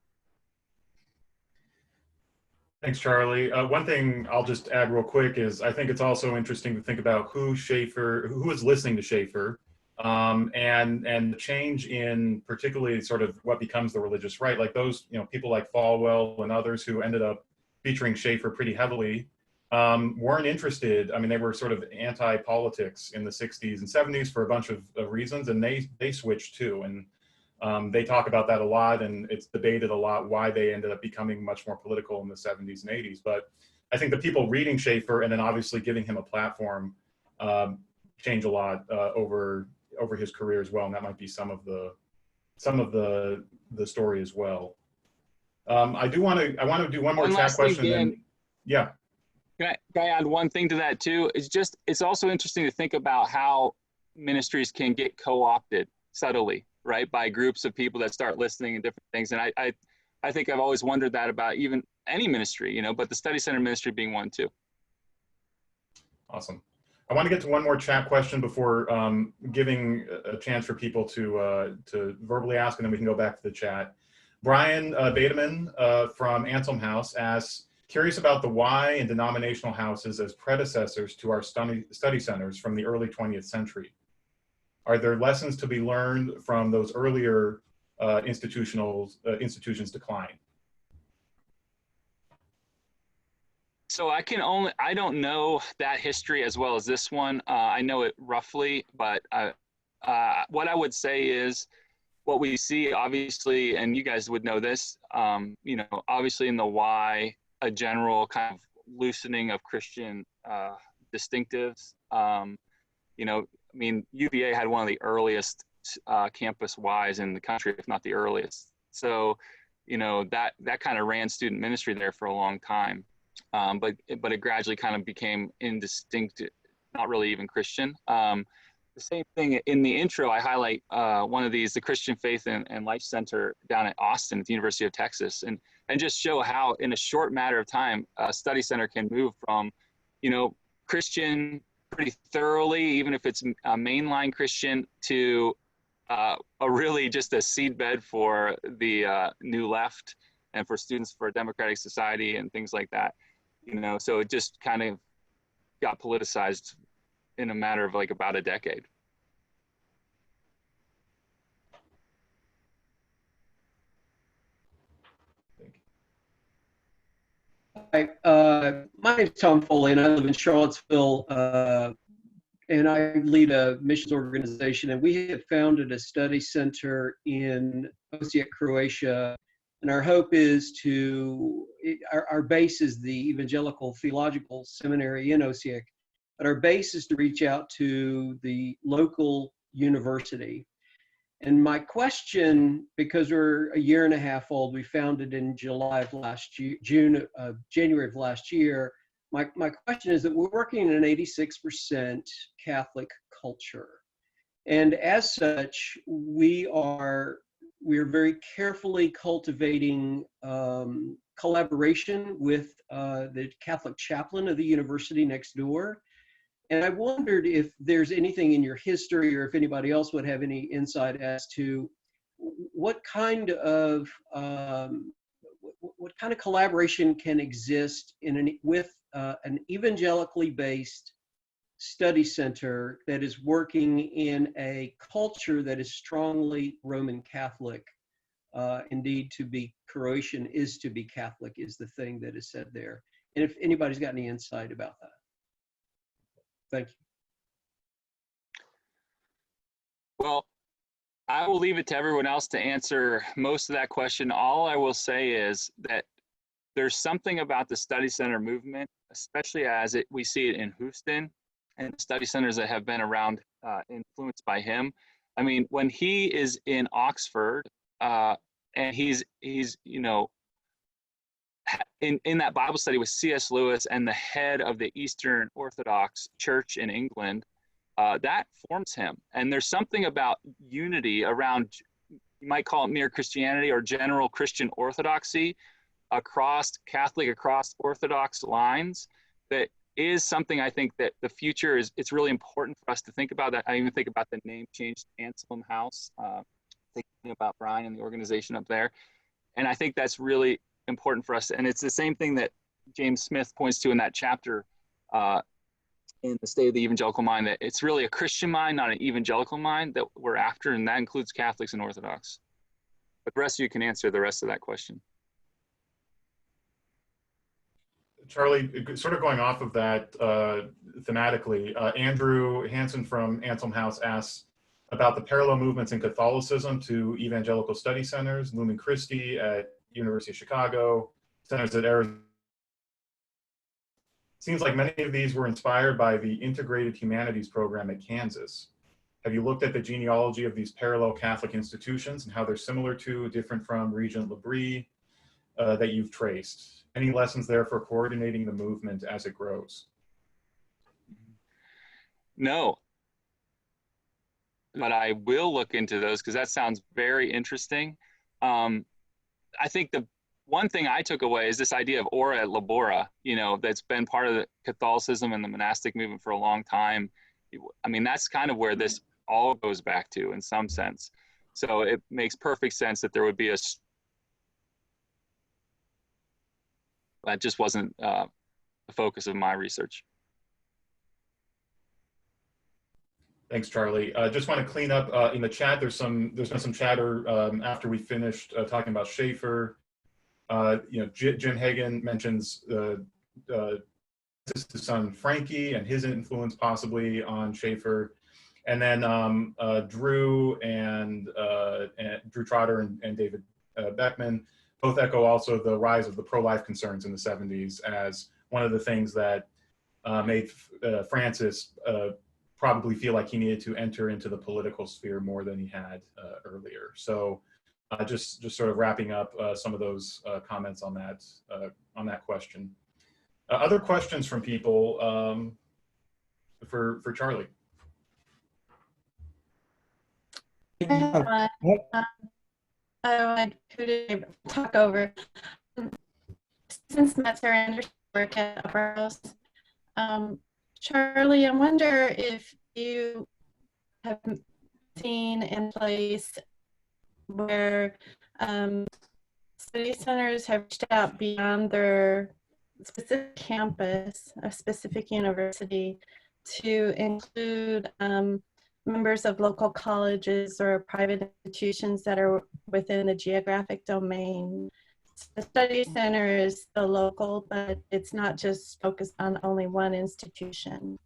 Speaker 1: Thanks, Charlie. One thing I'll just add real quick is I think it's also interesting to think about who is listening to Schaeffer, and the change in particularly sort of what becomes the religious right. Like those, people like Falwell and others who ended up featuring Schaeffer pretty heavily weren't interested. I mean, they were sort of anti-politics in the 60s and 70s for a bunch of reasons, and they switched too. And they talk about that a lot, and it's debated a lot why they ended up becoming much more political in the 70s and 80s. But I think the people reading Schaeffer and then obviously giving him a platform change a lot over his career as well, and that might be some of the story as well. I want to do one more chat question. And, yeah.
Speaker 2: Can I add one thing to that too? It's also interesting to think about how ministries can get co-opted subtly, right, by groups of people that start listening and different things. And I think I've always wondered that about even any ministry, but the study center ministry being one too.
Speaker 1: Awesome. I want to get to one more chat question before giving a chance for people to verbally ask, and then we can go back to the chat. Brian Bateman from Anselm House asks, curious about the why in denominational houses as predecessors to our study centers from the early 20th century. Are there lessons to be learned from those earlier institutions' decline?
Speaker 2: So I don't know that history as well as this one. I know it roughly, but what I would say is what we see, obviously, and you guys would know this, obviously in the why, a general kind of loosening of Christian distinctives. UVA had one of the earliest campus Ys in the country, if not the earliest. So, that kind of ran student ministry there for a long time. But it gradually kind of became indistinct, not really even Christian. The same thing in the intro, I highlight one of these, the Christian Faith and Life Center down at Austin at the University of Texas, and just show how in a short matter of time, a study center can move from, Christian pretty thoroughly, even if it's a mainline Christian, to a really just a seedbed for the New Left and for students for a democratic society and things like that. So it just kind of got politicized in a matter of like about a decade.
Speaker 6: Hi, my name is Tom Foley, and I live in Charlottesville, and I lead a missions organization, and we have founded a study center in Osijek, Croatia, and our hope is our base is the Evangelical Theological Seminary in Osijek, but our base is to reach out to the local university. And my question, because we're a year and a half old, we founded in July of last year, January of last year. My question is that we're working in an 86% Catholic culture. And as such, we are very carefully cultivating collaboration with the Catholic chaplain of the university next door. And I wondered if there's anything in your history, or if anybody else would have any insight as to what kind of collaboration can exist with an evangelically based study center that is working in a culture that is strongly Roman Catholic. Indeed, to be Croatian is to be Catholic is the thing that is said there. And if anybody's got any insight about that. Thank you.
Speaker 2: Well, I will leave it to everyone else to answer most of that question. All I will say is that there's something about the study center movement, especially as we see it in Houston and study centers that have been around, influenced by him. I mean, when he is in Oxford, and he's in that Bible study with C.S. Lewis and the head of the Eastern Orthodox Church in England, that forms him. And there's something about unity around, you might call it mere Christianity or general Christian orthodoxy across Orthodox lines, that is something I think that the future it's really important for us to think about. That I even think about the name change to Anselm House, thinking about Brian and the organization up there. And I think that's really important for us. And it's the same thing that James Smith points to in that chapter, in The State of the Evangelical Mind, that it's really a Christian mind, not an evangelical mind that we're after, and that includes Catholics and Orthodox. But the rest of you can answer the rest of that question.
Speaker 1: Charlie, sort of going off of that thematically, Andrew Hansen from Anselm House asks about the parallel movements in Catholicism to evangelical study centers, Lumen Christi at University of Chicago, centers at Arizona. Seems like many of these were inspired by the Integrated Humanities program at Kansas. Have you looked at the genealogy of these parallel Catholic institutions and how they're similar to, different from Regent Labrie that you've traced? Any lessons there for coordinating the movement as it grows?
Speaker 2: No, but I will look into those because that sounds very interesting. I think the one thing I took away is this idea of ora et labora, that's been part of the Catholicism and the monastic movement for a long time. I mean, that's kind of where this all goes back to in some sense. So it makes perfect sense that there would be that just wasn't the focus of my research.
Speaker 1: Thanks, Charlie. Just want to clean up in the chat. There's been some chatter after we finished talking about Schaeffer. Jim Hagan mentions his son Frankie and his influence possibly on Schaeffer, and then Drew Drew Trotter and David Beckman both echo also the rise of the pro-life concerns in the 70s as one of the things that made Francis probably feel like he needed to enter into the political sphere more than he had earlier. So just sort of wrapping up some of those comments on that question. Other questions from people for Charlie?
Speaker 7: I could talk over. Since Metzer and work at Upper House, Charlie, I wonder if you have seen in place where study centers have reached out beyond their specific campus, a specific university, to include members of local colleges or private institutions that are within the geographic domain. So the study center is the local, but it's not just focused on only one institution.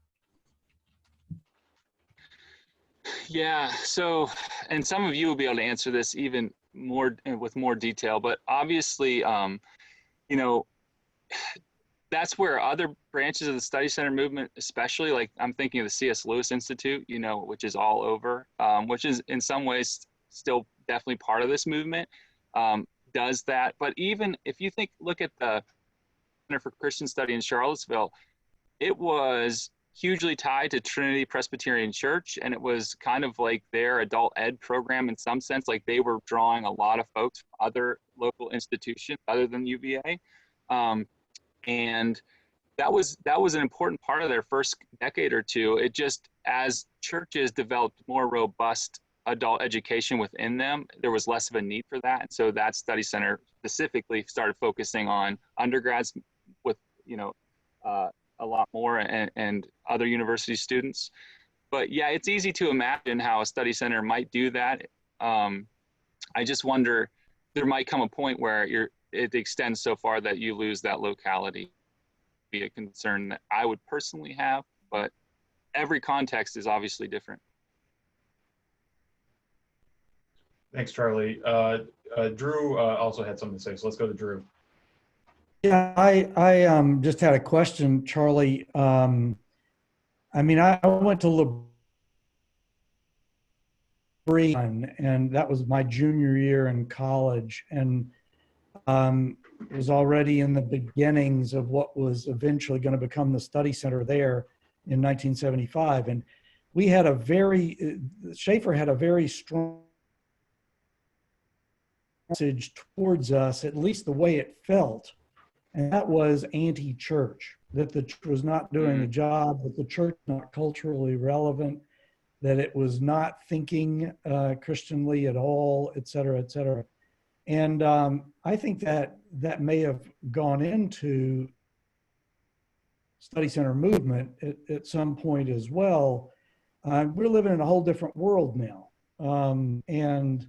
Speaker 2: Yeah, so, and some of you will be able to answer this even more with more detail, but obviously, that's where other branches of the study center movement, especially like I'm thinking of the C.S. Lewis Institute, which is all over, which is in some ways still definitely part of this movement, does that. But even if you look at the Center for Christian Study in Charlottesville, it was hugely tied to Trinity Presbyterian Church, and it was kind of like their adult ed program in some sense. Like they were drawing a lot of folks from other local institutions other than UVA. And that was an important part of their first decade or two. It just, as churches developed more robust adult education within them, there was less of a need for that. And so that study center specifically started focusing on undergrads with, a lot more and other university students. But yeah, it's easy to imagine how a study center might do that. I just wonder, there might come a point where it extends so far that you lose that locality. Be a concern that I would personally have, but every context is obviously different.
Speaker 1: Thanks, Charlie. Drew also had something to say, so let's go to Drew.
Speaker 8: Yeah, I just had a question, Charlie. I mean, I went to LaBrie, and that was my junior year in college, and it was already in the beginnings of what was eventually going to become the study center there in 1975. And we had Schaefer had a very strong message towards us, at least the way it felt, and that was anti-church, that the church was not doing the job, that the church was not culturally relevant, that it was not thinking Christianly at all, et cetera, et cetera. And I think that may have gone into study center movement at some point as well. We're living in a whole different world now. And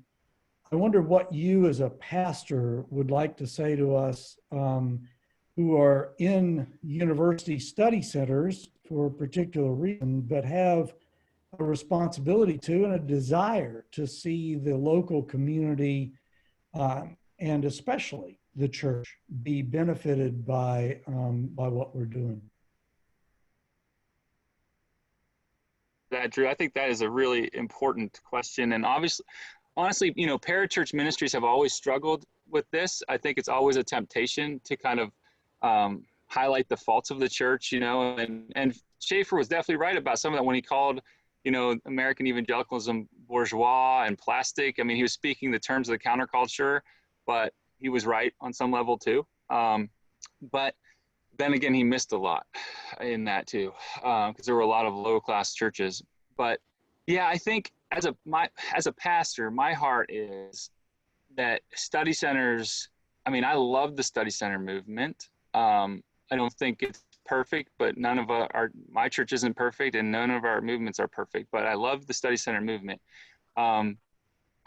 Speaker 8: I wonder what you as a pastor would like to say to us who are in university study centers for a particular reason, but have a responsibility to and a desire to see the local community and especially the church be benefited by what we're doing.
Speaker 2: That, Drew, I think that is a really important question. And honestly, you know, parachurch ministries have always struggled with this. I think it's always a temptation to kind of highlight the faults of the church, you know, and Schaefer was definitely right about some of that when he called, you know, American evangelicalism bourgeois and plastic. I mean, he was speaking the terms of the counterculture, but he was right on some level too. But then again, he missed a lot in that too, because there were a lot of low-class churches. But yeah, I think as a pastor, my heart is that study centers. I mean, I love the study center movement. I don't think it's perfect, but none of my church isn't perfect, and none of our movements are perfect. But I love the study center movement. I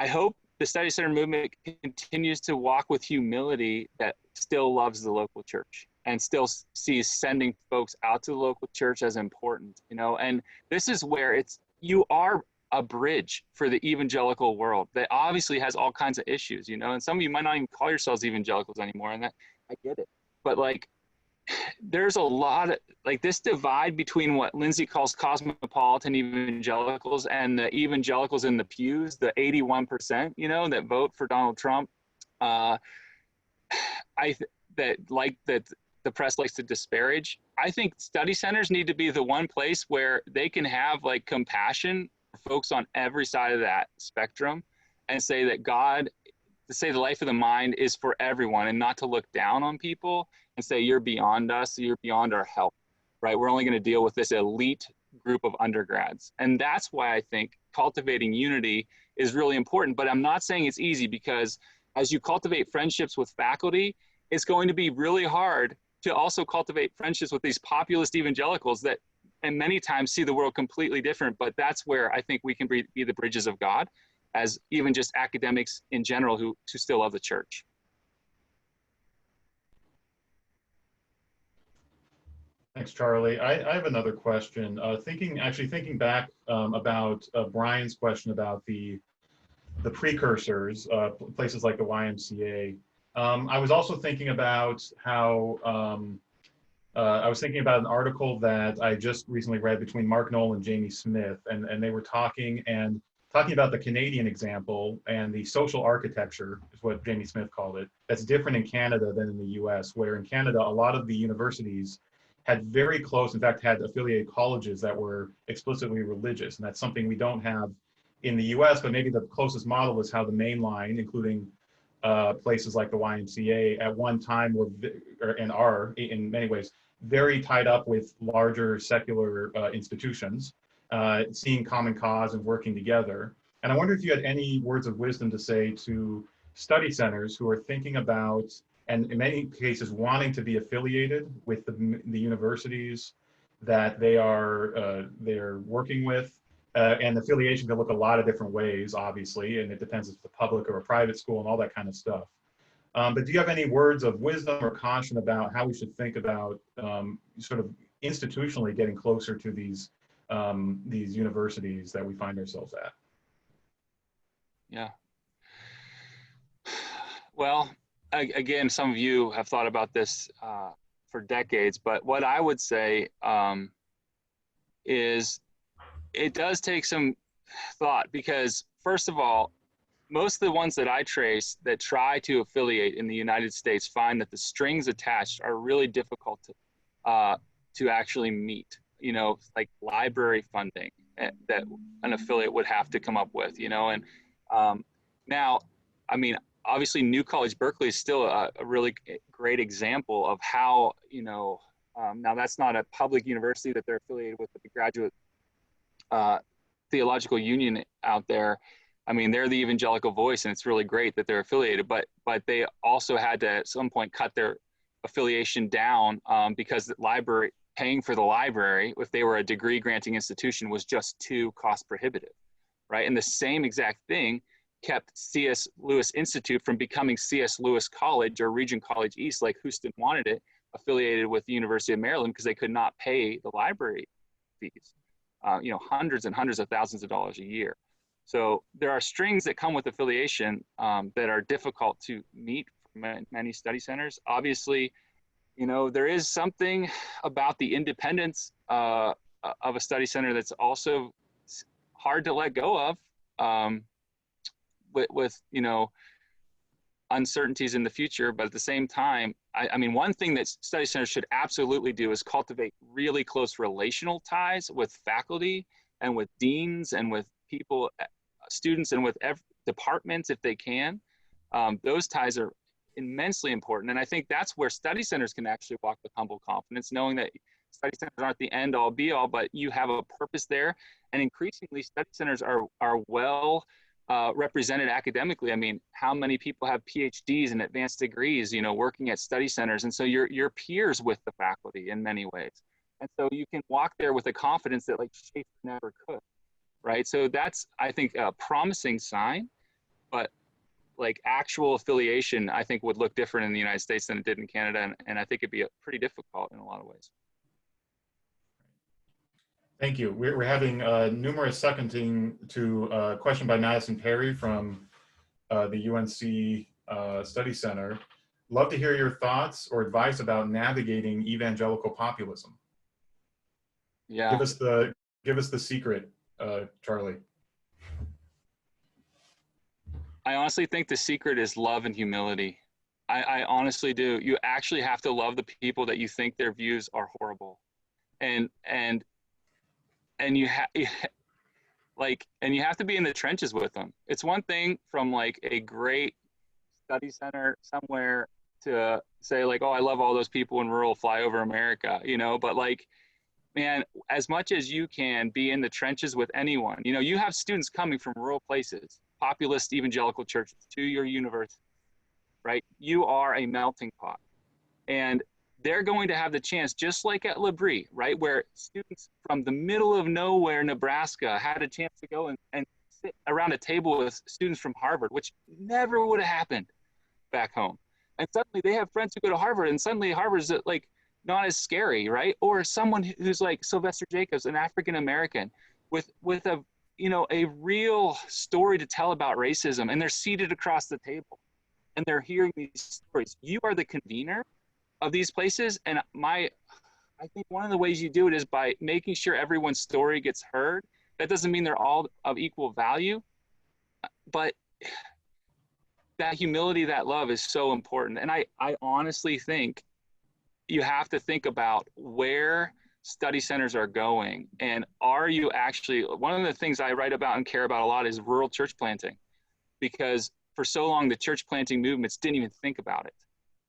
Speaker 2: hope the study center movement continues to walk with humility that still loves the local church and still sees sending folks out to the local church as important, you know. And this is where you are a bridge for the evangelical world that obviously has all kinds of issues, you know, and some of you might not even call yourselves evangelicals anymore, and that I get it. But like, there's a lot of like this divide between what Lindsay calls cosmopolitan evangelicals and the evangelicals in the pews, the 81%, you know, that vote for Donald Trump. That the press likes to disparage. I think study centers need to be the one place where they can have like compassion for folks on every side of that spectrum and say that the life of the mind is for everyone, and not to look down on people and say, you're beyond us, you're beyond our help, right? We're only going to deal with this elite group of undergrads. And that's why I think cultivating unity is really important. But I'm not saying it's easy, because as you cultivate friendships with faculty, it's going to be really hard to also cultivate friendships with these populist evangelicals that, and many times, see the world completely different. But that's where I think we can be the bridges of God, as even just academics in general who still love the church.
Speaker 1: Thanks, Charlie. I have another question. Thinking back about Brian's question about the precursors, places like the YMCA. I was also thinking about how I was thinking about an article that I just recently read between Mark Knoll and Jamie Smith, and they were talking about the Canadian example and the social architecture, is what Jamie Smith called it, that's different in Canada than in the US, where in Canada, a lot of the universities had very close, in fact, had affiliated colleges that were explicitly religious. And that's something we don't have in the US, but maybe the closest model is how the main line, including places like the YMCA, at one time are in many ways very tied up with larger secular institutions, seeing common cause and working together. And I wonder if you had any words of wisdom to say to study centers who are thinking about, and in many cases wanting to be affiliated with the universities that they're working with. And affiliation can look a lot of different ways, obviously, and it depends if it's a public or a private school and all that kind of stuff. But do you have any words of wisdom or caution about how we should think about sort of institutionally getting closer to these universities that we find ourselves at?
Speaker 2: Yeah. Well, again, some of you have thought about this for decades, but what I would say is it does take some thought, because first of all, most of the ones that I trace that try to affiliate in the United States find that the strings attached are really difficult to actually meet, you know, like library funding that an affiliate would have to come up with, you know. And now, I mean, obviously New College Berkeley is still a really great example of how, you know, now that's not a public university that they're affiliated with, but the graduate Theological Union out there. I mean, they're the evangelical voice, and it's really great that they're affiliated, but they also had to at some point cut their affiliation down because the library, paying for the library, if they were a degree granting institution, was just too cost prohibitive, right? And the same exact thing kept C.S. Lewis Institute from becoming C.S. Lewis College or Regent College East, like Houston wanted it, affiliated with the University of Maryland, because they could not pay the library fees, you know, hundreds and hundreds of thousands of dollars a year. So there are strings that come with affiliation that are difficult to meet for many study centers. Obviously, you know, there is something about the independence of a study center that's also hard to let go of with you know, uncertainties in the future. But at the same time, I mean, one thing that study centers should absolutely do is cultivate really close relational ties with faculty and with deans and with people, students, and with departments if they can. Those ties are immensely important. And I think that's where study centers can actually walk with humble confidence, knowing that study centers aren't the end all be all, but you have a purpose there. And increasingly study centers are well represented academically. I mean, how many people have PhDs and advanced degrees, you know, working at study centers? And so you're peers with the faculty in many ways. And so you can walk there with a confidence that like Schaefer never could, right? So that's, I think, a promising sign, but like actual affiliation, I think, would look different in the United States than it did in Canada. And I think it'd be pretty difficult in a lot of ways.
Speaker 1: Thank you. We're having numerous seconding to a question by Madison Perry from the UNC Study Center. Love to hear your thoughts or advice about navigating evangelical populism.
Speaker 2: Yeah.
Speaker 1: Give us the secret, Charlie.
Speaker 2: I honestly think the secret is love and humility. I honestly do. You actually have to love the people that you think their views are horrible, and you have to be in the trenches with them. It's one thing from like a great study center somewhere to say like, oh, I love all those people in rural flyover America, you know, but like, man, as much as you can be in the trenches with anyone, you know, you have students coming from rural places, populist evangelical churches to your university, right? You are a melting pot. And they're going to have the chance, just like at L'Abri, right, where students from the middle of nowhere, Nebraska, had a chance to go and sit around a table with students from Harvard, which never would have happened back home. And suddenly they have friends who go to Harvard, and suddenly Harvard's like not as scary, right? Or someone who's like Sylvester Jacobs, an African American, with a, you know, a real story to tell about racism, and they're seated across the table, and they're hearing these stories. You are the convener of these places, and I think one of the ways you do it is by making sure everyone's story gets heard. That doesn't mean they're all of equal value, but that humility, that love is so important. And I honestly think you have to think about where study centers are going, and are you actually, one of the things I write about and care about a lot is rural church planting, because for so long the church planting movements didn't even think about it.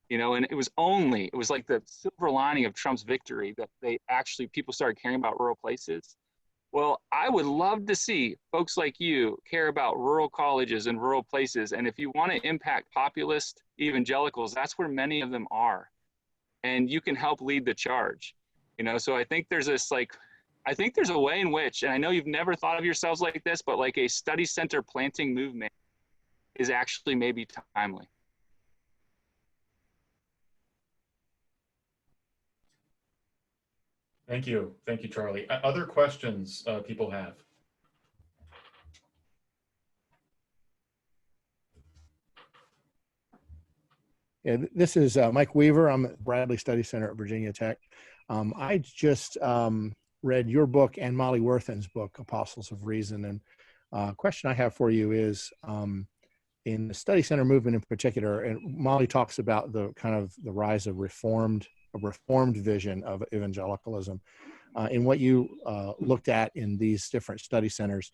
Speaker 2: You know, and it was like the silver lining of Trump's victory that people started caring about rural places. Well, I would love to see folks like you care about rural colleges and rural places. And if you want to impact populist evangelicals, that's where many of them are. And you can help lead the charge. You know, so I think there's this I think there's a way in which, and I know you've never thought of yourselves like this, but like a study center planting movement is actually maybe timely.
Speaker 1: Thank you, Charlie. Other questions people have?
Speaker 9: Yeah, this is Mike Weaver. I'm at Bradley Study Center at Virginia Tech. I just read your book and Molly Worthen's book, Apostles of Reason. And question I have for you is, in the study center movement in particular, and Molly talks about the kind of the rise of a reformed vision of evangelicalism. In what you looked at in these different study centers,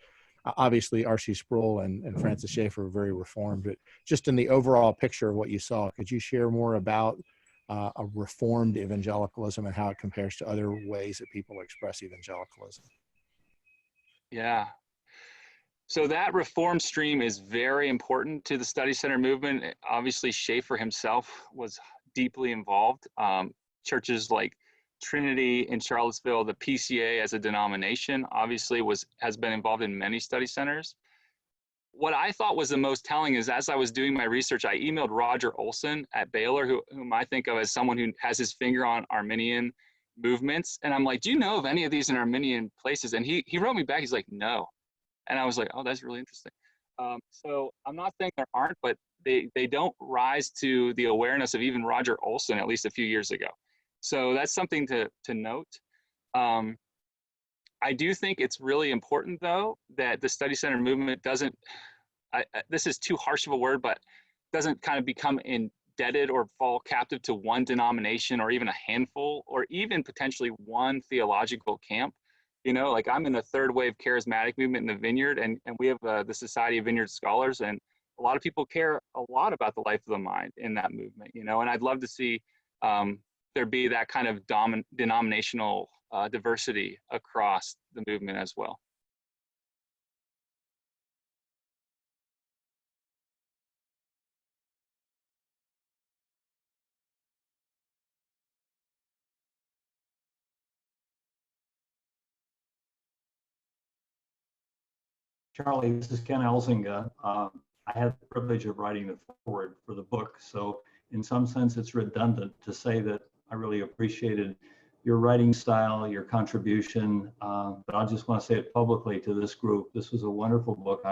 Speaker 9: obviously R.C. Sproul and Francis Schaeffer are very reformed, but just in the overall picture of what you saw, could you share more about a reformed evangelicalism and how it compares to other ways that people express evangelicalism?
Speaker 2: Yeah. So that reform stream is very important to the study center movement. Obviously, Schaeffer himself was deeply involved. Churches like Trinity in Charlottesville, the PCA as a denomination, obviously has been involved in many study centers. What I thought was the most telling is, as I was doing my research, I emailed Roger Olson at Baylor, whom I think of as someone who has his finger on Arminian movements. And I'm like, do you know of any of these in Arminian places? And he wrote me back, he's like, no. And I was like, oh, that's really interesting. So I'm not saying there aren't, but they don't rise to the awareness of even Roger Olson, at least a few years ago. So that's something to note. I do think it's really important, though, that the study center movement doesn't, this is too harsh of a word, but doesn't kind of become indebted or fall captive to one denomination or even a handful or even potentially one theological camp. You know, like I'm in the third wave charismatic movement in the Vineyard, and we have the Society of Vineyard Scholars, and a lot of people care a lot about the life of the mind in that movement, you know, and I'd love to see there be that kind of denominational diversity across the movement as well.
Speaker 10: Charlie, this is Ken Elzinga. I had the privilege of writing the foreword for the book, so in some sense it's redundant to say that I really appreciated your writing style, your contribution, but I just want to say it publicly to this group. This was a wonderful book.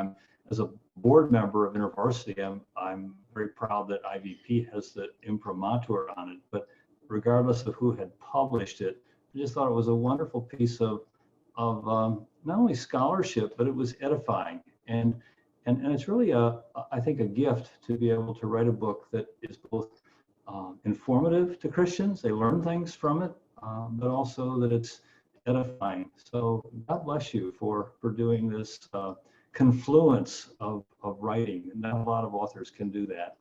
Speaker 10: As a board member of InterVarsity, I'm very proud that IVP has the imprimatur on it, but regardless of who had published it, I just thought it was a wonderful piece of not only scholarship, but it was edifying. And it's really I think a gift to be able to write a book that is both informative to Christians, they learn things from it, but also that it's edifying. So God bless you for doing this confluence of writing. Not a lot of authors can do that.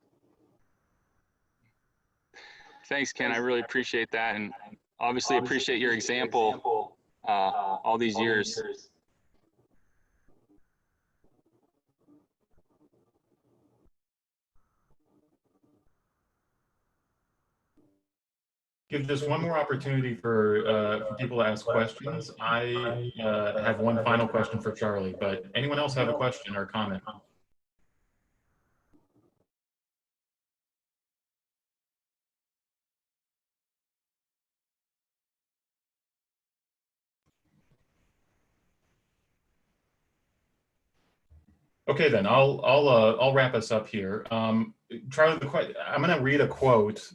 Speaker 2: Thanks, Ken. I really appreciate that, and obviously appreciate your example all these years.
Speaker 1: Give just one more opportunity for people to ask questions. I have one final question for Charlie, but anyone else have a question or comment? Okay, then I'll wrap us up here. Charlie, I'm going to read a quote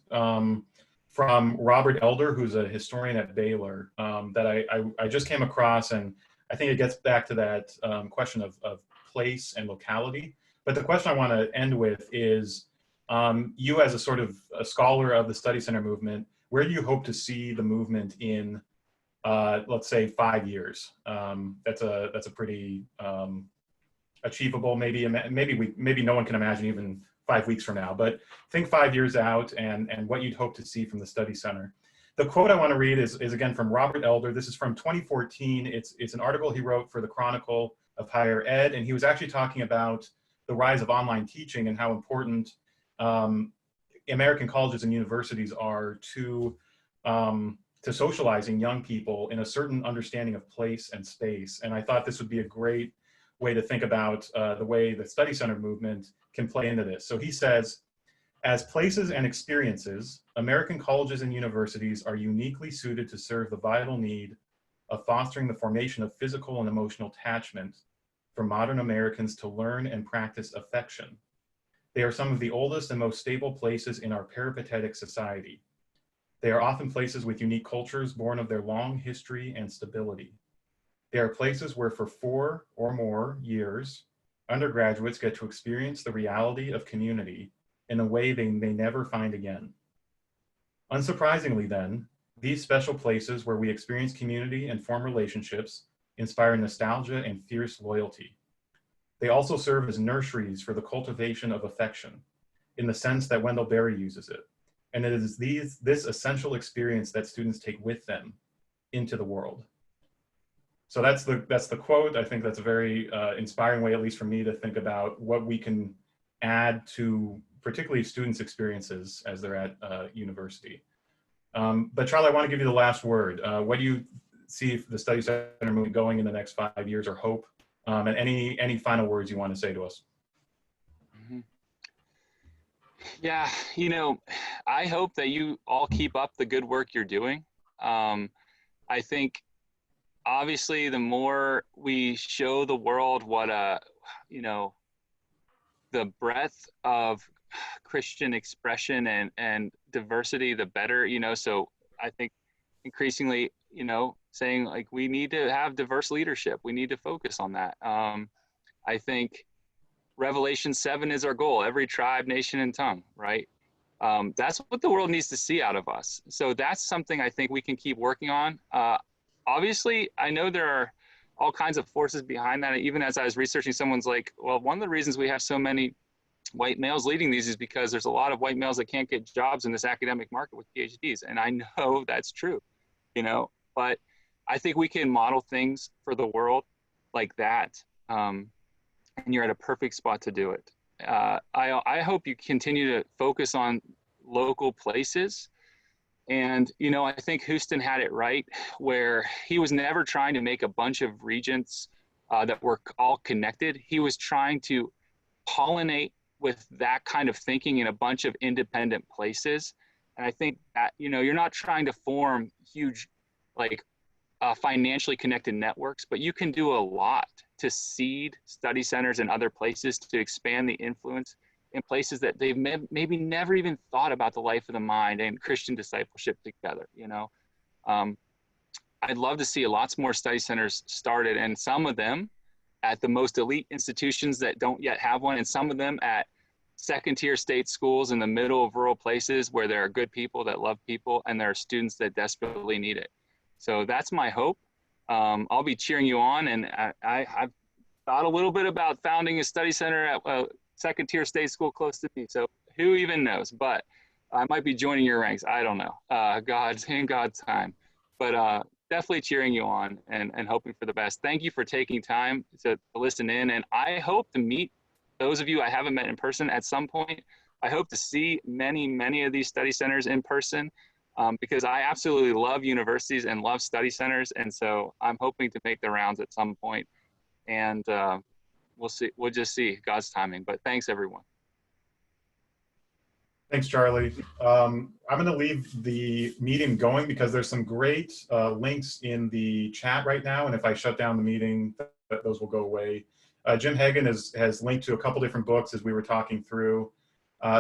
Speaker 1: from Robert Elder, who's a historian at Baylor, that I just came across, and I think it gets back to that question of place and locality. But the question I want to end with is, you as a sort of a scholar of the study center movement, where do you hope to see the movement in, let's say, 5 years? That's a pretty achievable, maybe no one can imagine even 5 weeks from now, but think 5 years out and what you'd hope to see from the study center. The quote I want to read is again from Robert Elder. This is from 2014. It's an article he wrote for the Chronicle of Higher Ed, and he was actually talking about the rise of online teaching and how important American colleges and universities are to socializing young people in a certain understanding of place and space. And I thought this would be a great way to think about the way the study center movement can play into this. So he says, as places and experiences, American colleges and universities are uniquely suited to serve the vital need of fostering the formation of physical and emotional attachment for modern Americans to learn and practice affection. They are some of the oldest and most stable places in our peripatetic society. They are often places with unique cultures born of their long history and stability. They are places where for 4 or more years, undergraduates get to experience the reality of community in a way they may never find again. Unsurprisingly then, these special places where we experience community and form relationships inspire nostalgia and fierce loyalty. They also serve as nurseries for the cultivation of affection, in the sense that Wendell Berry uses it. And it is this essential experience that students take with them into the world. So that's the quote. I think that's a very inspiring way, at least for me, to think about what we can add to particularly students' experiences as they're at university. But Charlie, I want to give you the last word. What do you see the Study Center movement going in the next 5 years, or hope? And any final words you want to say to us?
Speaker 2: Yeah, I hope that you all keep up the good work you're doing. I think obviously the more we show the world what the breadth of Christian expression and diversity, the better, so I think increasingly, saying like we need to have diverse leadership. We need to focus on that. I think Revelation 7 is our goal, every tribe, nation, and tongue, right? That's what the world needs to see out of us. So that's something I think we can keep working on. Obviously, I know there are all kinds of forces behind that. Even as I was researching, someone's like, well, one of the reasons we have so many white males leading these is because there's a lot of white males that can't get jobs in this academic market with PhDs. And I know that's true, but I think we can model things for the world like that. And you're at a perfect spot to do it. I hope you continue to focus on local places. And, I think Houston had it right, where he was never trying to make a bunch of regents that were all connected. He was trying to pollinate with that kind of thinking in a bunch of independent places. And I think that, you're not trying to form huge, financially connected networks, but you can do a lot to seed study centers and other places to expand the influence in places that they've maybe never even thought about the life of the mind and Christian discipleship together. I'd love to see lots more study centers started, and some of them at the most elite institutions that don't yet have one, and some of them at second-tier state schools in the middle of rural places where there are good people that love people and there are students that desperately need it. So that's my hope. I'll be cheering you on, and I've thought a little bit about founding a study center at a second-tier state school close to me. So who even knows? But I might be joining your ranks. I don't know. God's time. But definitely cheering you on and hoping for the best. Thank you for taking time to listen in, and I hope to meet those of you I haven't met in person at some point. I hope to see many of these study centers in person. Because I absolutely love universities and love study centers. And so I'm hoping to make the rounds at some point. And we'll see. We'll just see God's timing. But thanks, everyone.
Speaker 1: Thanks, Charlie. I'm going to leave the meeting going because there's some great links in the chat right now. And if I shut down the meeting, those will go away. Jim Hagan has linked to a couple different books as we were talking through.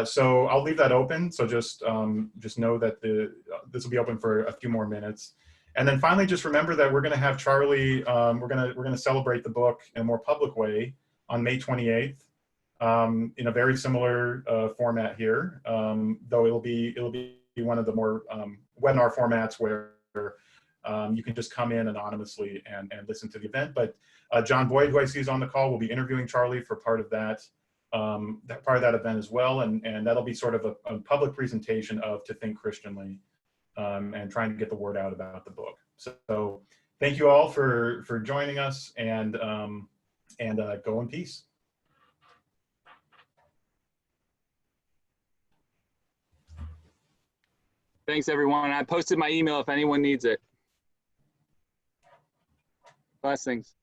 Speaker 1: So I'll leave that open. So just know that this will be open for a few more minutes. And then finally, just remember that we're going to have Charlie. We're going to celebrate the book in a more public way on May 28th in a very similar format here. Though it'll be one of the more webinar formats where you can just come in anonymously and listen to the event. But John Boyd, who I see is on the call, will be interviewing Charlie for part of that. Part of that event as well, and that'll be sort of a public presentation of To Think Christianly, and trying to get the word out about the book. So thank you all for joining us, and go in peace.
Speaker 2: Thanks, everyone. I posted my email if anyone needs it. Blessings.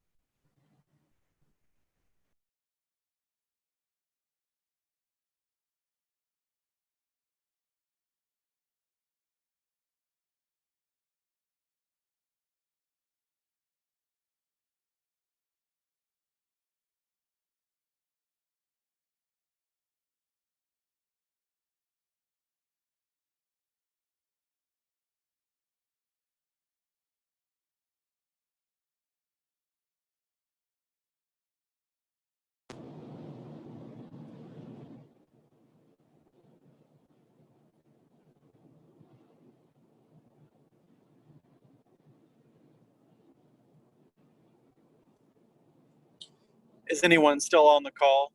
Speaker 11: Is anyone still on the call?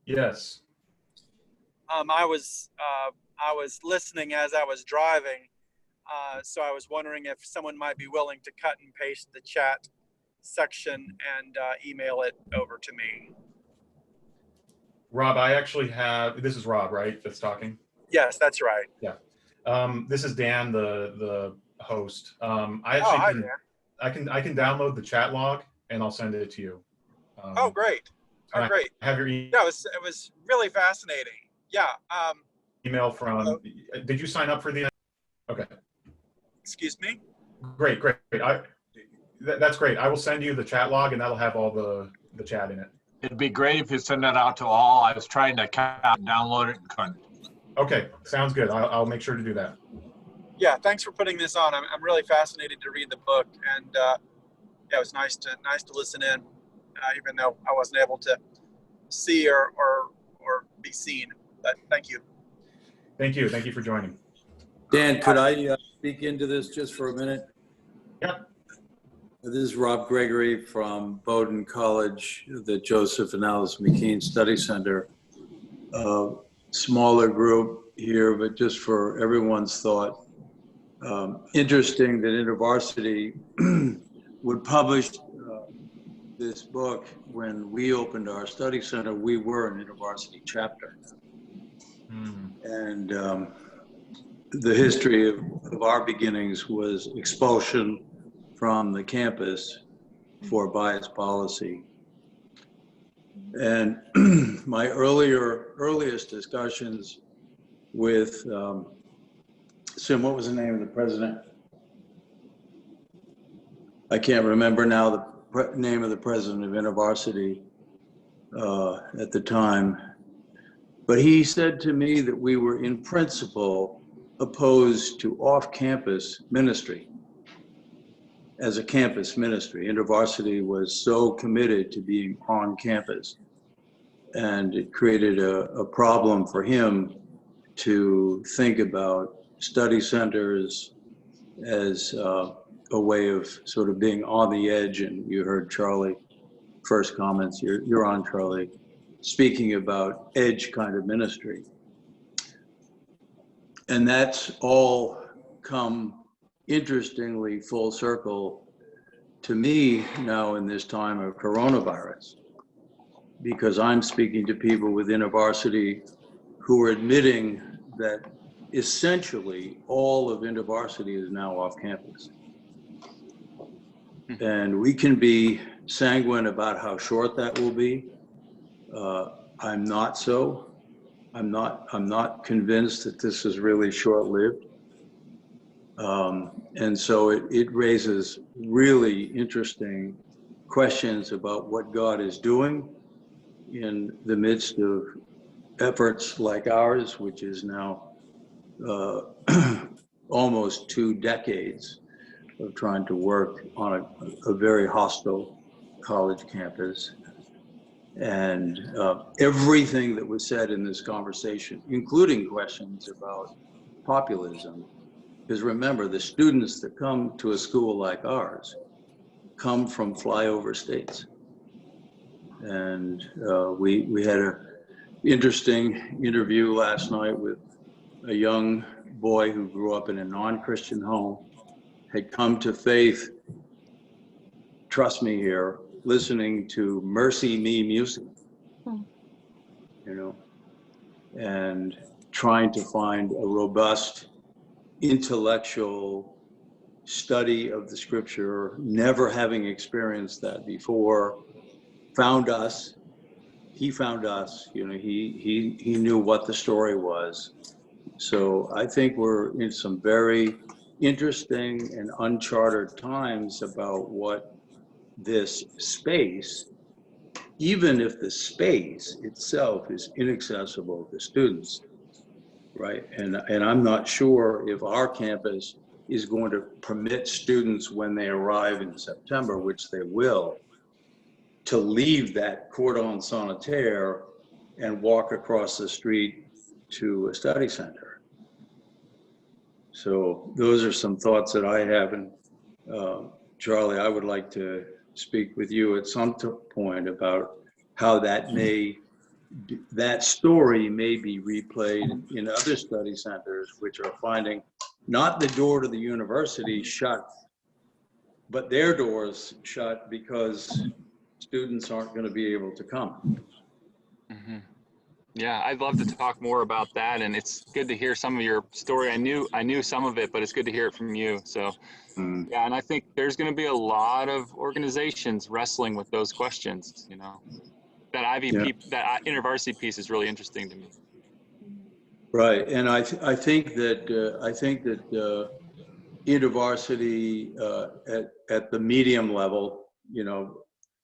Speaker 1: Yes.
Speaker 11: I was listening as I was driving, so I was wondering if someone might be willing to cut and paste the chat section and email it over to me.
Speaker 1: Rob, I actually have, this is Rob, right, that's talking?
Speaker 11: Yes, that's right.
Speaker 1: Yeah. This is Dan, the host. I
Speaker 11: Oh,
Speaker 1: actually
Speaker 11: hi,
Speaker 1: can,
Speaker 11: Dan.
Speaker 1: I can download the chat log and I'll send it to you.
Speaker 11: Oh, great. Oh, great.
Speaker 1: I have your
Speaker 11: Yeah, it was really fascinating. Yeah.
Speaker 1: email from, did you sign up for the, okay.
Speaker 11: Excuse me?
Speaker 1: Great. That's great. I will send you the chat log and that'll have all the chat in it.
Speaker 12: It'd be great if you send that out to all. I was trying to download it and couldn't.
Speaker 1: Okay, sounds good. I'll make sure to do that.
Speaker 11: Yeah, thanks for putting this on. I'm really fascinated to read the book, and yeah, it was nice to listen in, even though I wasn't able to see or be seen. But thank you.
Speaker 1: Thank you. Thank you for joining.
Speaker 13: Dan, could I speak into this just for a minute?
Speaker 1: Yeah.
Speaker 13: This is Rob Gregory from Bowdoin College, the Joseph and Alice McKean Study Center. Smaller group here, but just for everyone's thought. Interesting that InterVarsity would publish this book. When we opened our study center, we were an InterVarsity chapter. And the history of our beginnings was expulsion from the campus for bias policy. And my earliest discussions with Sim, what was the name of the president? I can't remember now the name of the president of InterVarsity at the time, but he said to me that we were in principle opposed to off-campus ministry as a campus ministry. InterVarsity was so committed to being on campus, and it created a problem for him to think about study centers as a way of sort of being on the edge. And you heard Charlie first comments, you're on, Charlie, speaking about edge kind of ministry. And that's all come interestingly full circle to me now in this time of coronavirus, because I'm speaking to people within InterVarsity who are admitting that essentially all of InterVarsity is now off campus. And we can be sanguine about how short that will be. I'm not so. I'm not convinced that this is really short-lived. And so it raises really interesting questions about what God is doing in the midst of efforts like ours, which is now almost 2 decades of trying to work on a very hostile college campus. And everything that was said in this conversation, including questions about populism, because remember, the students that come to a school like ours come from flyover states. And we had an interesting interview last night with a young boy who grew up in a non-Christian home, had come to faith, trust me here, listening to Mercy Me music, you know, and trying to find a robust intellectual study of the scripture, never having experienced that before, found us. He found us, you know, he knew what the story was. So I think we're in some very interesting and uncharted times about what this space, even if the space itself is inaccessible to students, right? And I'm not sure if our campus is going to permit students when they arrive in September, which they will, to leave that cordon sanitaire and walk across the street to a study center. So those are some thoughts that I have. And Charlie, I would like to speak with you at some point about how that story may be replayed in other study centers, which are finding not the door to the university shut, but their doors shut because students aren't going to be able to come.
Speaker 2: Mm-hmm. Yeah, I'd love to talk more about that, and it's good to hear some of your story. I knew some of it, but it's good to hear it from you. So, yeah, and I think there's going to be a lot of organizations wrestling with those questions. You know, that that InterVarsity piece is really interesting to me.
Speaker 13: Right, and I think that InterVarsity at the medium level, you know,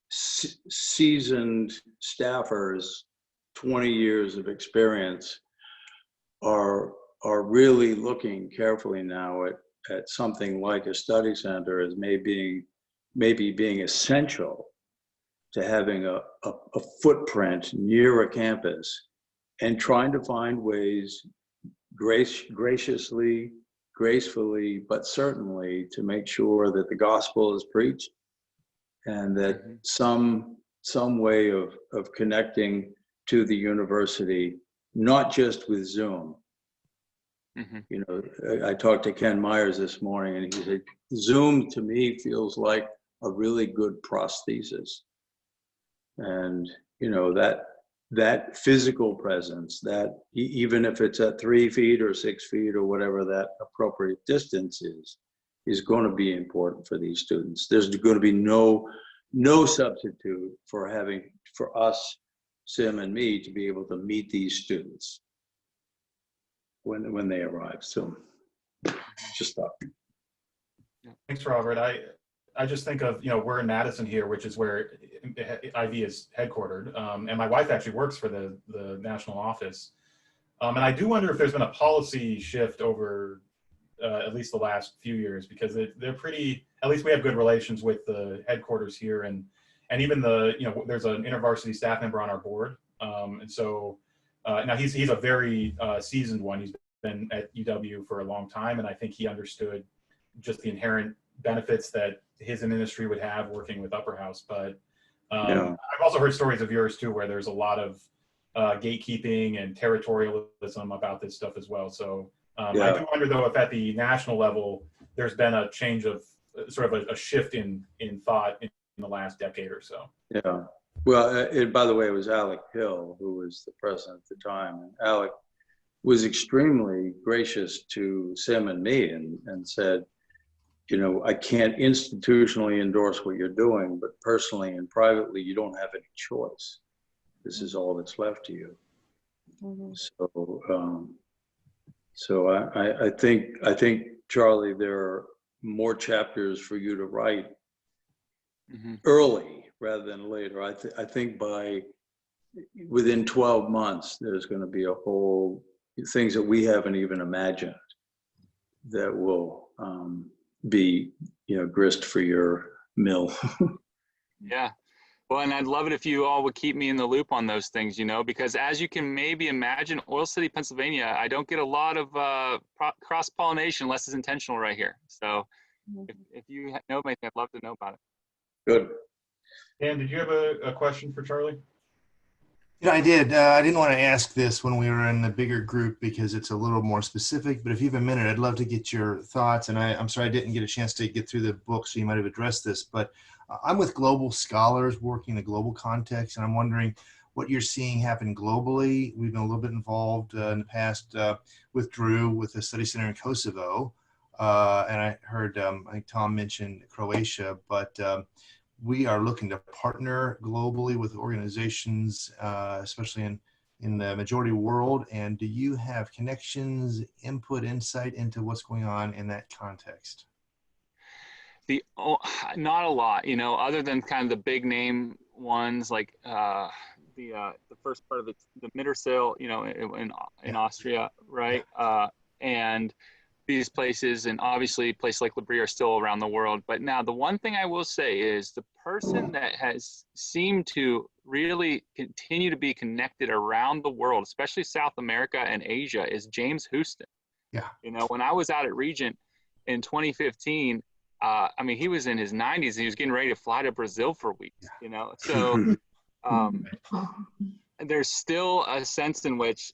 Speaker 13: seasoned staffers, 20 years of experience, are really looking carefully now at something like a study center as maybe being essential to having a footprint near a campus, and trying to find ways graciously, gracefully, but certainly to make sure that the gospel is preached, and that some way of connecting to the university, not just with Zoom. You know, I talked to Ken Myers this morning, and he said, Zoom to me feels like a really good prosthesis. And, you know, that physical presence, that even if it's at 3 feet or 6 feet or whatever that appropriate distance is going to be important for these students. There's going to be no substitute for us, Sim and me, to be able to meet these students when they arrive. So just thought.
Speaker 1: Thanks, Robert. I just think of, you know, we're in Madison here, which is where IV is headquartered. And my wife actually works for the national office. And I do wonder if there's been a policy shift over at least the last few years, because they're pretty, at least we have good relations with the headquarters here. And even there's an InterVarsity staff member on our board. And so now he's a very seasoned one. He's been at UW for a long time. And I think he understood just the inherent benefits that his ministry would have working with Upper House. But I've also heard stories of yours too, where there's a lot of gatekeeping and territorialism about this stuff as well. So I do wonder though, if at the national level, there's been a change of sort of a shift in thought in the last decade or so.
Speaker 13: Yeah. Well, by the way, it was Alec Hill who was the president at the time. And Alec was extremely gracious to Sim and me and said, you know, I can't institutionally endorse what you're doing, but personally and privately, you don't have any choice. This is all that's left to you. So I think, Charlie, there are more chapters for you to write early rather than later. I think within 12 months, there's going to be a whole things that we haven't even imagined that will be, you know, grist for your mill.
Speaker 2: Yeah. Well, and I'd love it if you all would keep me in the loop on those things, you know, because as you can maybe imagine, Oil City, Pennsylvania, I don't get a lot of cross-pollination unless it's intentional right here. So if you know anything, I'd love to know about it.
Speaker 13: Good.
Speaker 1: Dan, did you have a question for Charlie?
Speaker 9: You know, I did. I didn't want to ask this when we were in the bigger group because it's a little more specific, but if you have a minute, I'd love to get your thoughts. And I'm sorry I didn't get a chance to get through the book, so you might have addressed this, but I'm with global scholars working in a global context, and I'm wondering what you're seeing happen globally. We've been a little bit involved in the past with Drew with the study center in Kosovo. And I heard, I think Tom mentioned Croatia, but we are looking to partner globally with organizations, especially in the majority world. And do you have connections, input, insight into what's going on in that context?
Speaker 2: Not a lot, you know, other than kind of the big name ones like the first part of the Mittersail, you know, in Austria, right? And these places, and obviously places like L'Abri are still around the world. But now the one thing I will say is the person that has seemed to really continue to be connected around the world, especially South America and Asia, is James Houston.
Speaker 14: Yeah.
Speaker 2: You know, when I was out at Regent in 2015, I mean, he was in his 90s. He was getting ready to fly to Brazil for weeks, you know? So there's still a sense in which,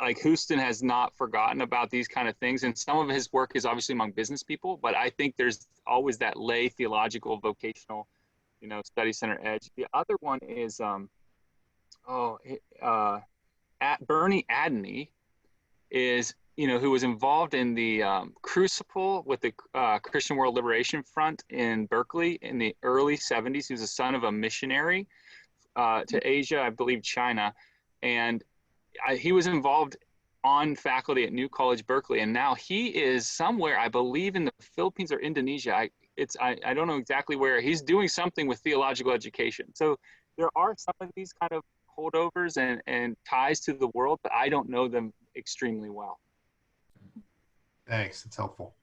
Speaker 2: like, Houston has not forgotten about these kind of things. And some of his work is obviously among business people, but I think there's always that lay theological, vocational, you know, study center edge. The other one is Bernie Adney is, you know, who was involved in the Crucible with the Christian World Liberation Front in Berkeley in the early 70s. He was the son of a missionary to Asia, I believe China. And he was involved on faculty at New College, Berkeley. And now he is somewhere, I believe in the Philippines or Indonesia. I don't know exactly where. He's doing something with theological education. So there are some of these kind of holdovers and ties to the world, but I don't know them extremely well.
Speaker 14: Thanks. It's helpful.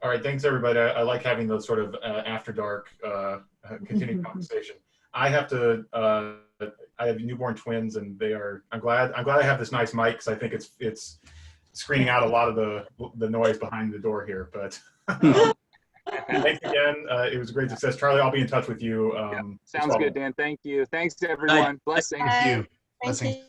Speaker 1: All right, thanks everybody. I like having those sort of after dark continued conversation. I have to. I have newborn twins, and they are. I'm glad I have this nice mic because I think it's screening out a lot of the noise behind the door here. But thanks again. It was a great success, Charlie. I'll be in touch with you.
Speaker 2: Sounds good, Dan. Thank you. Thanks to everyone. Blessings.
Speaker 14: Thank you.
Speaker 7: Thank
Speaker 14: Blessings.
Speaker 7: you.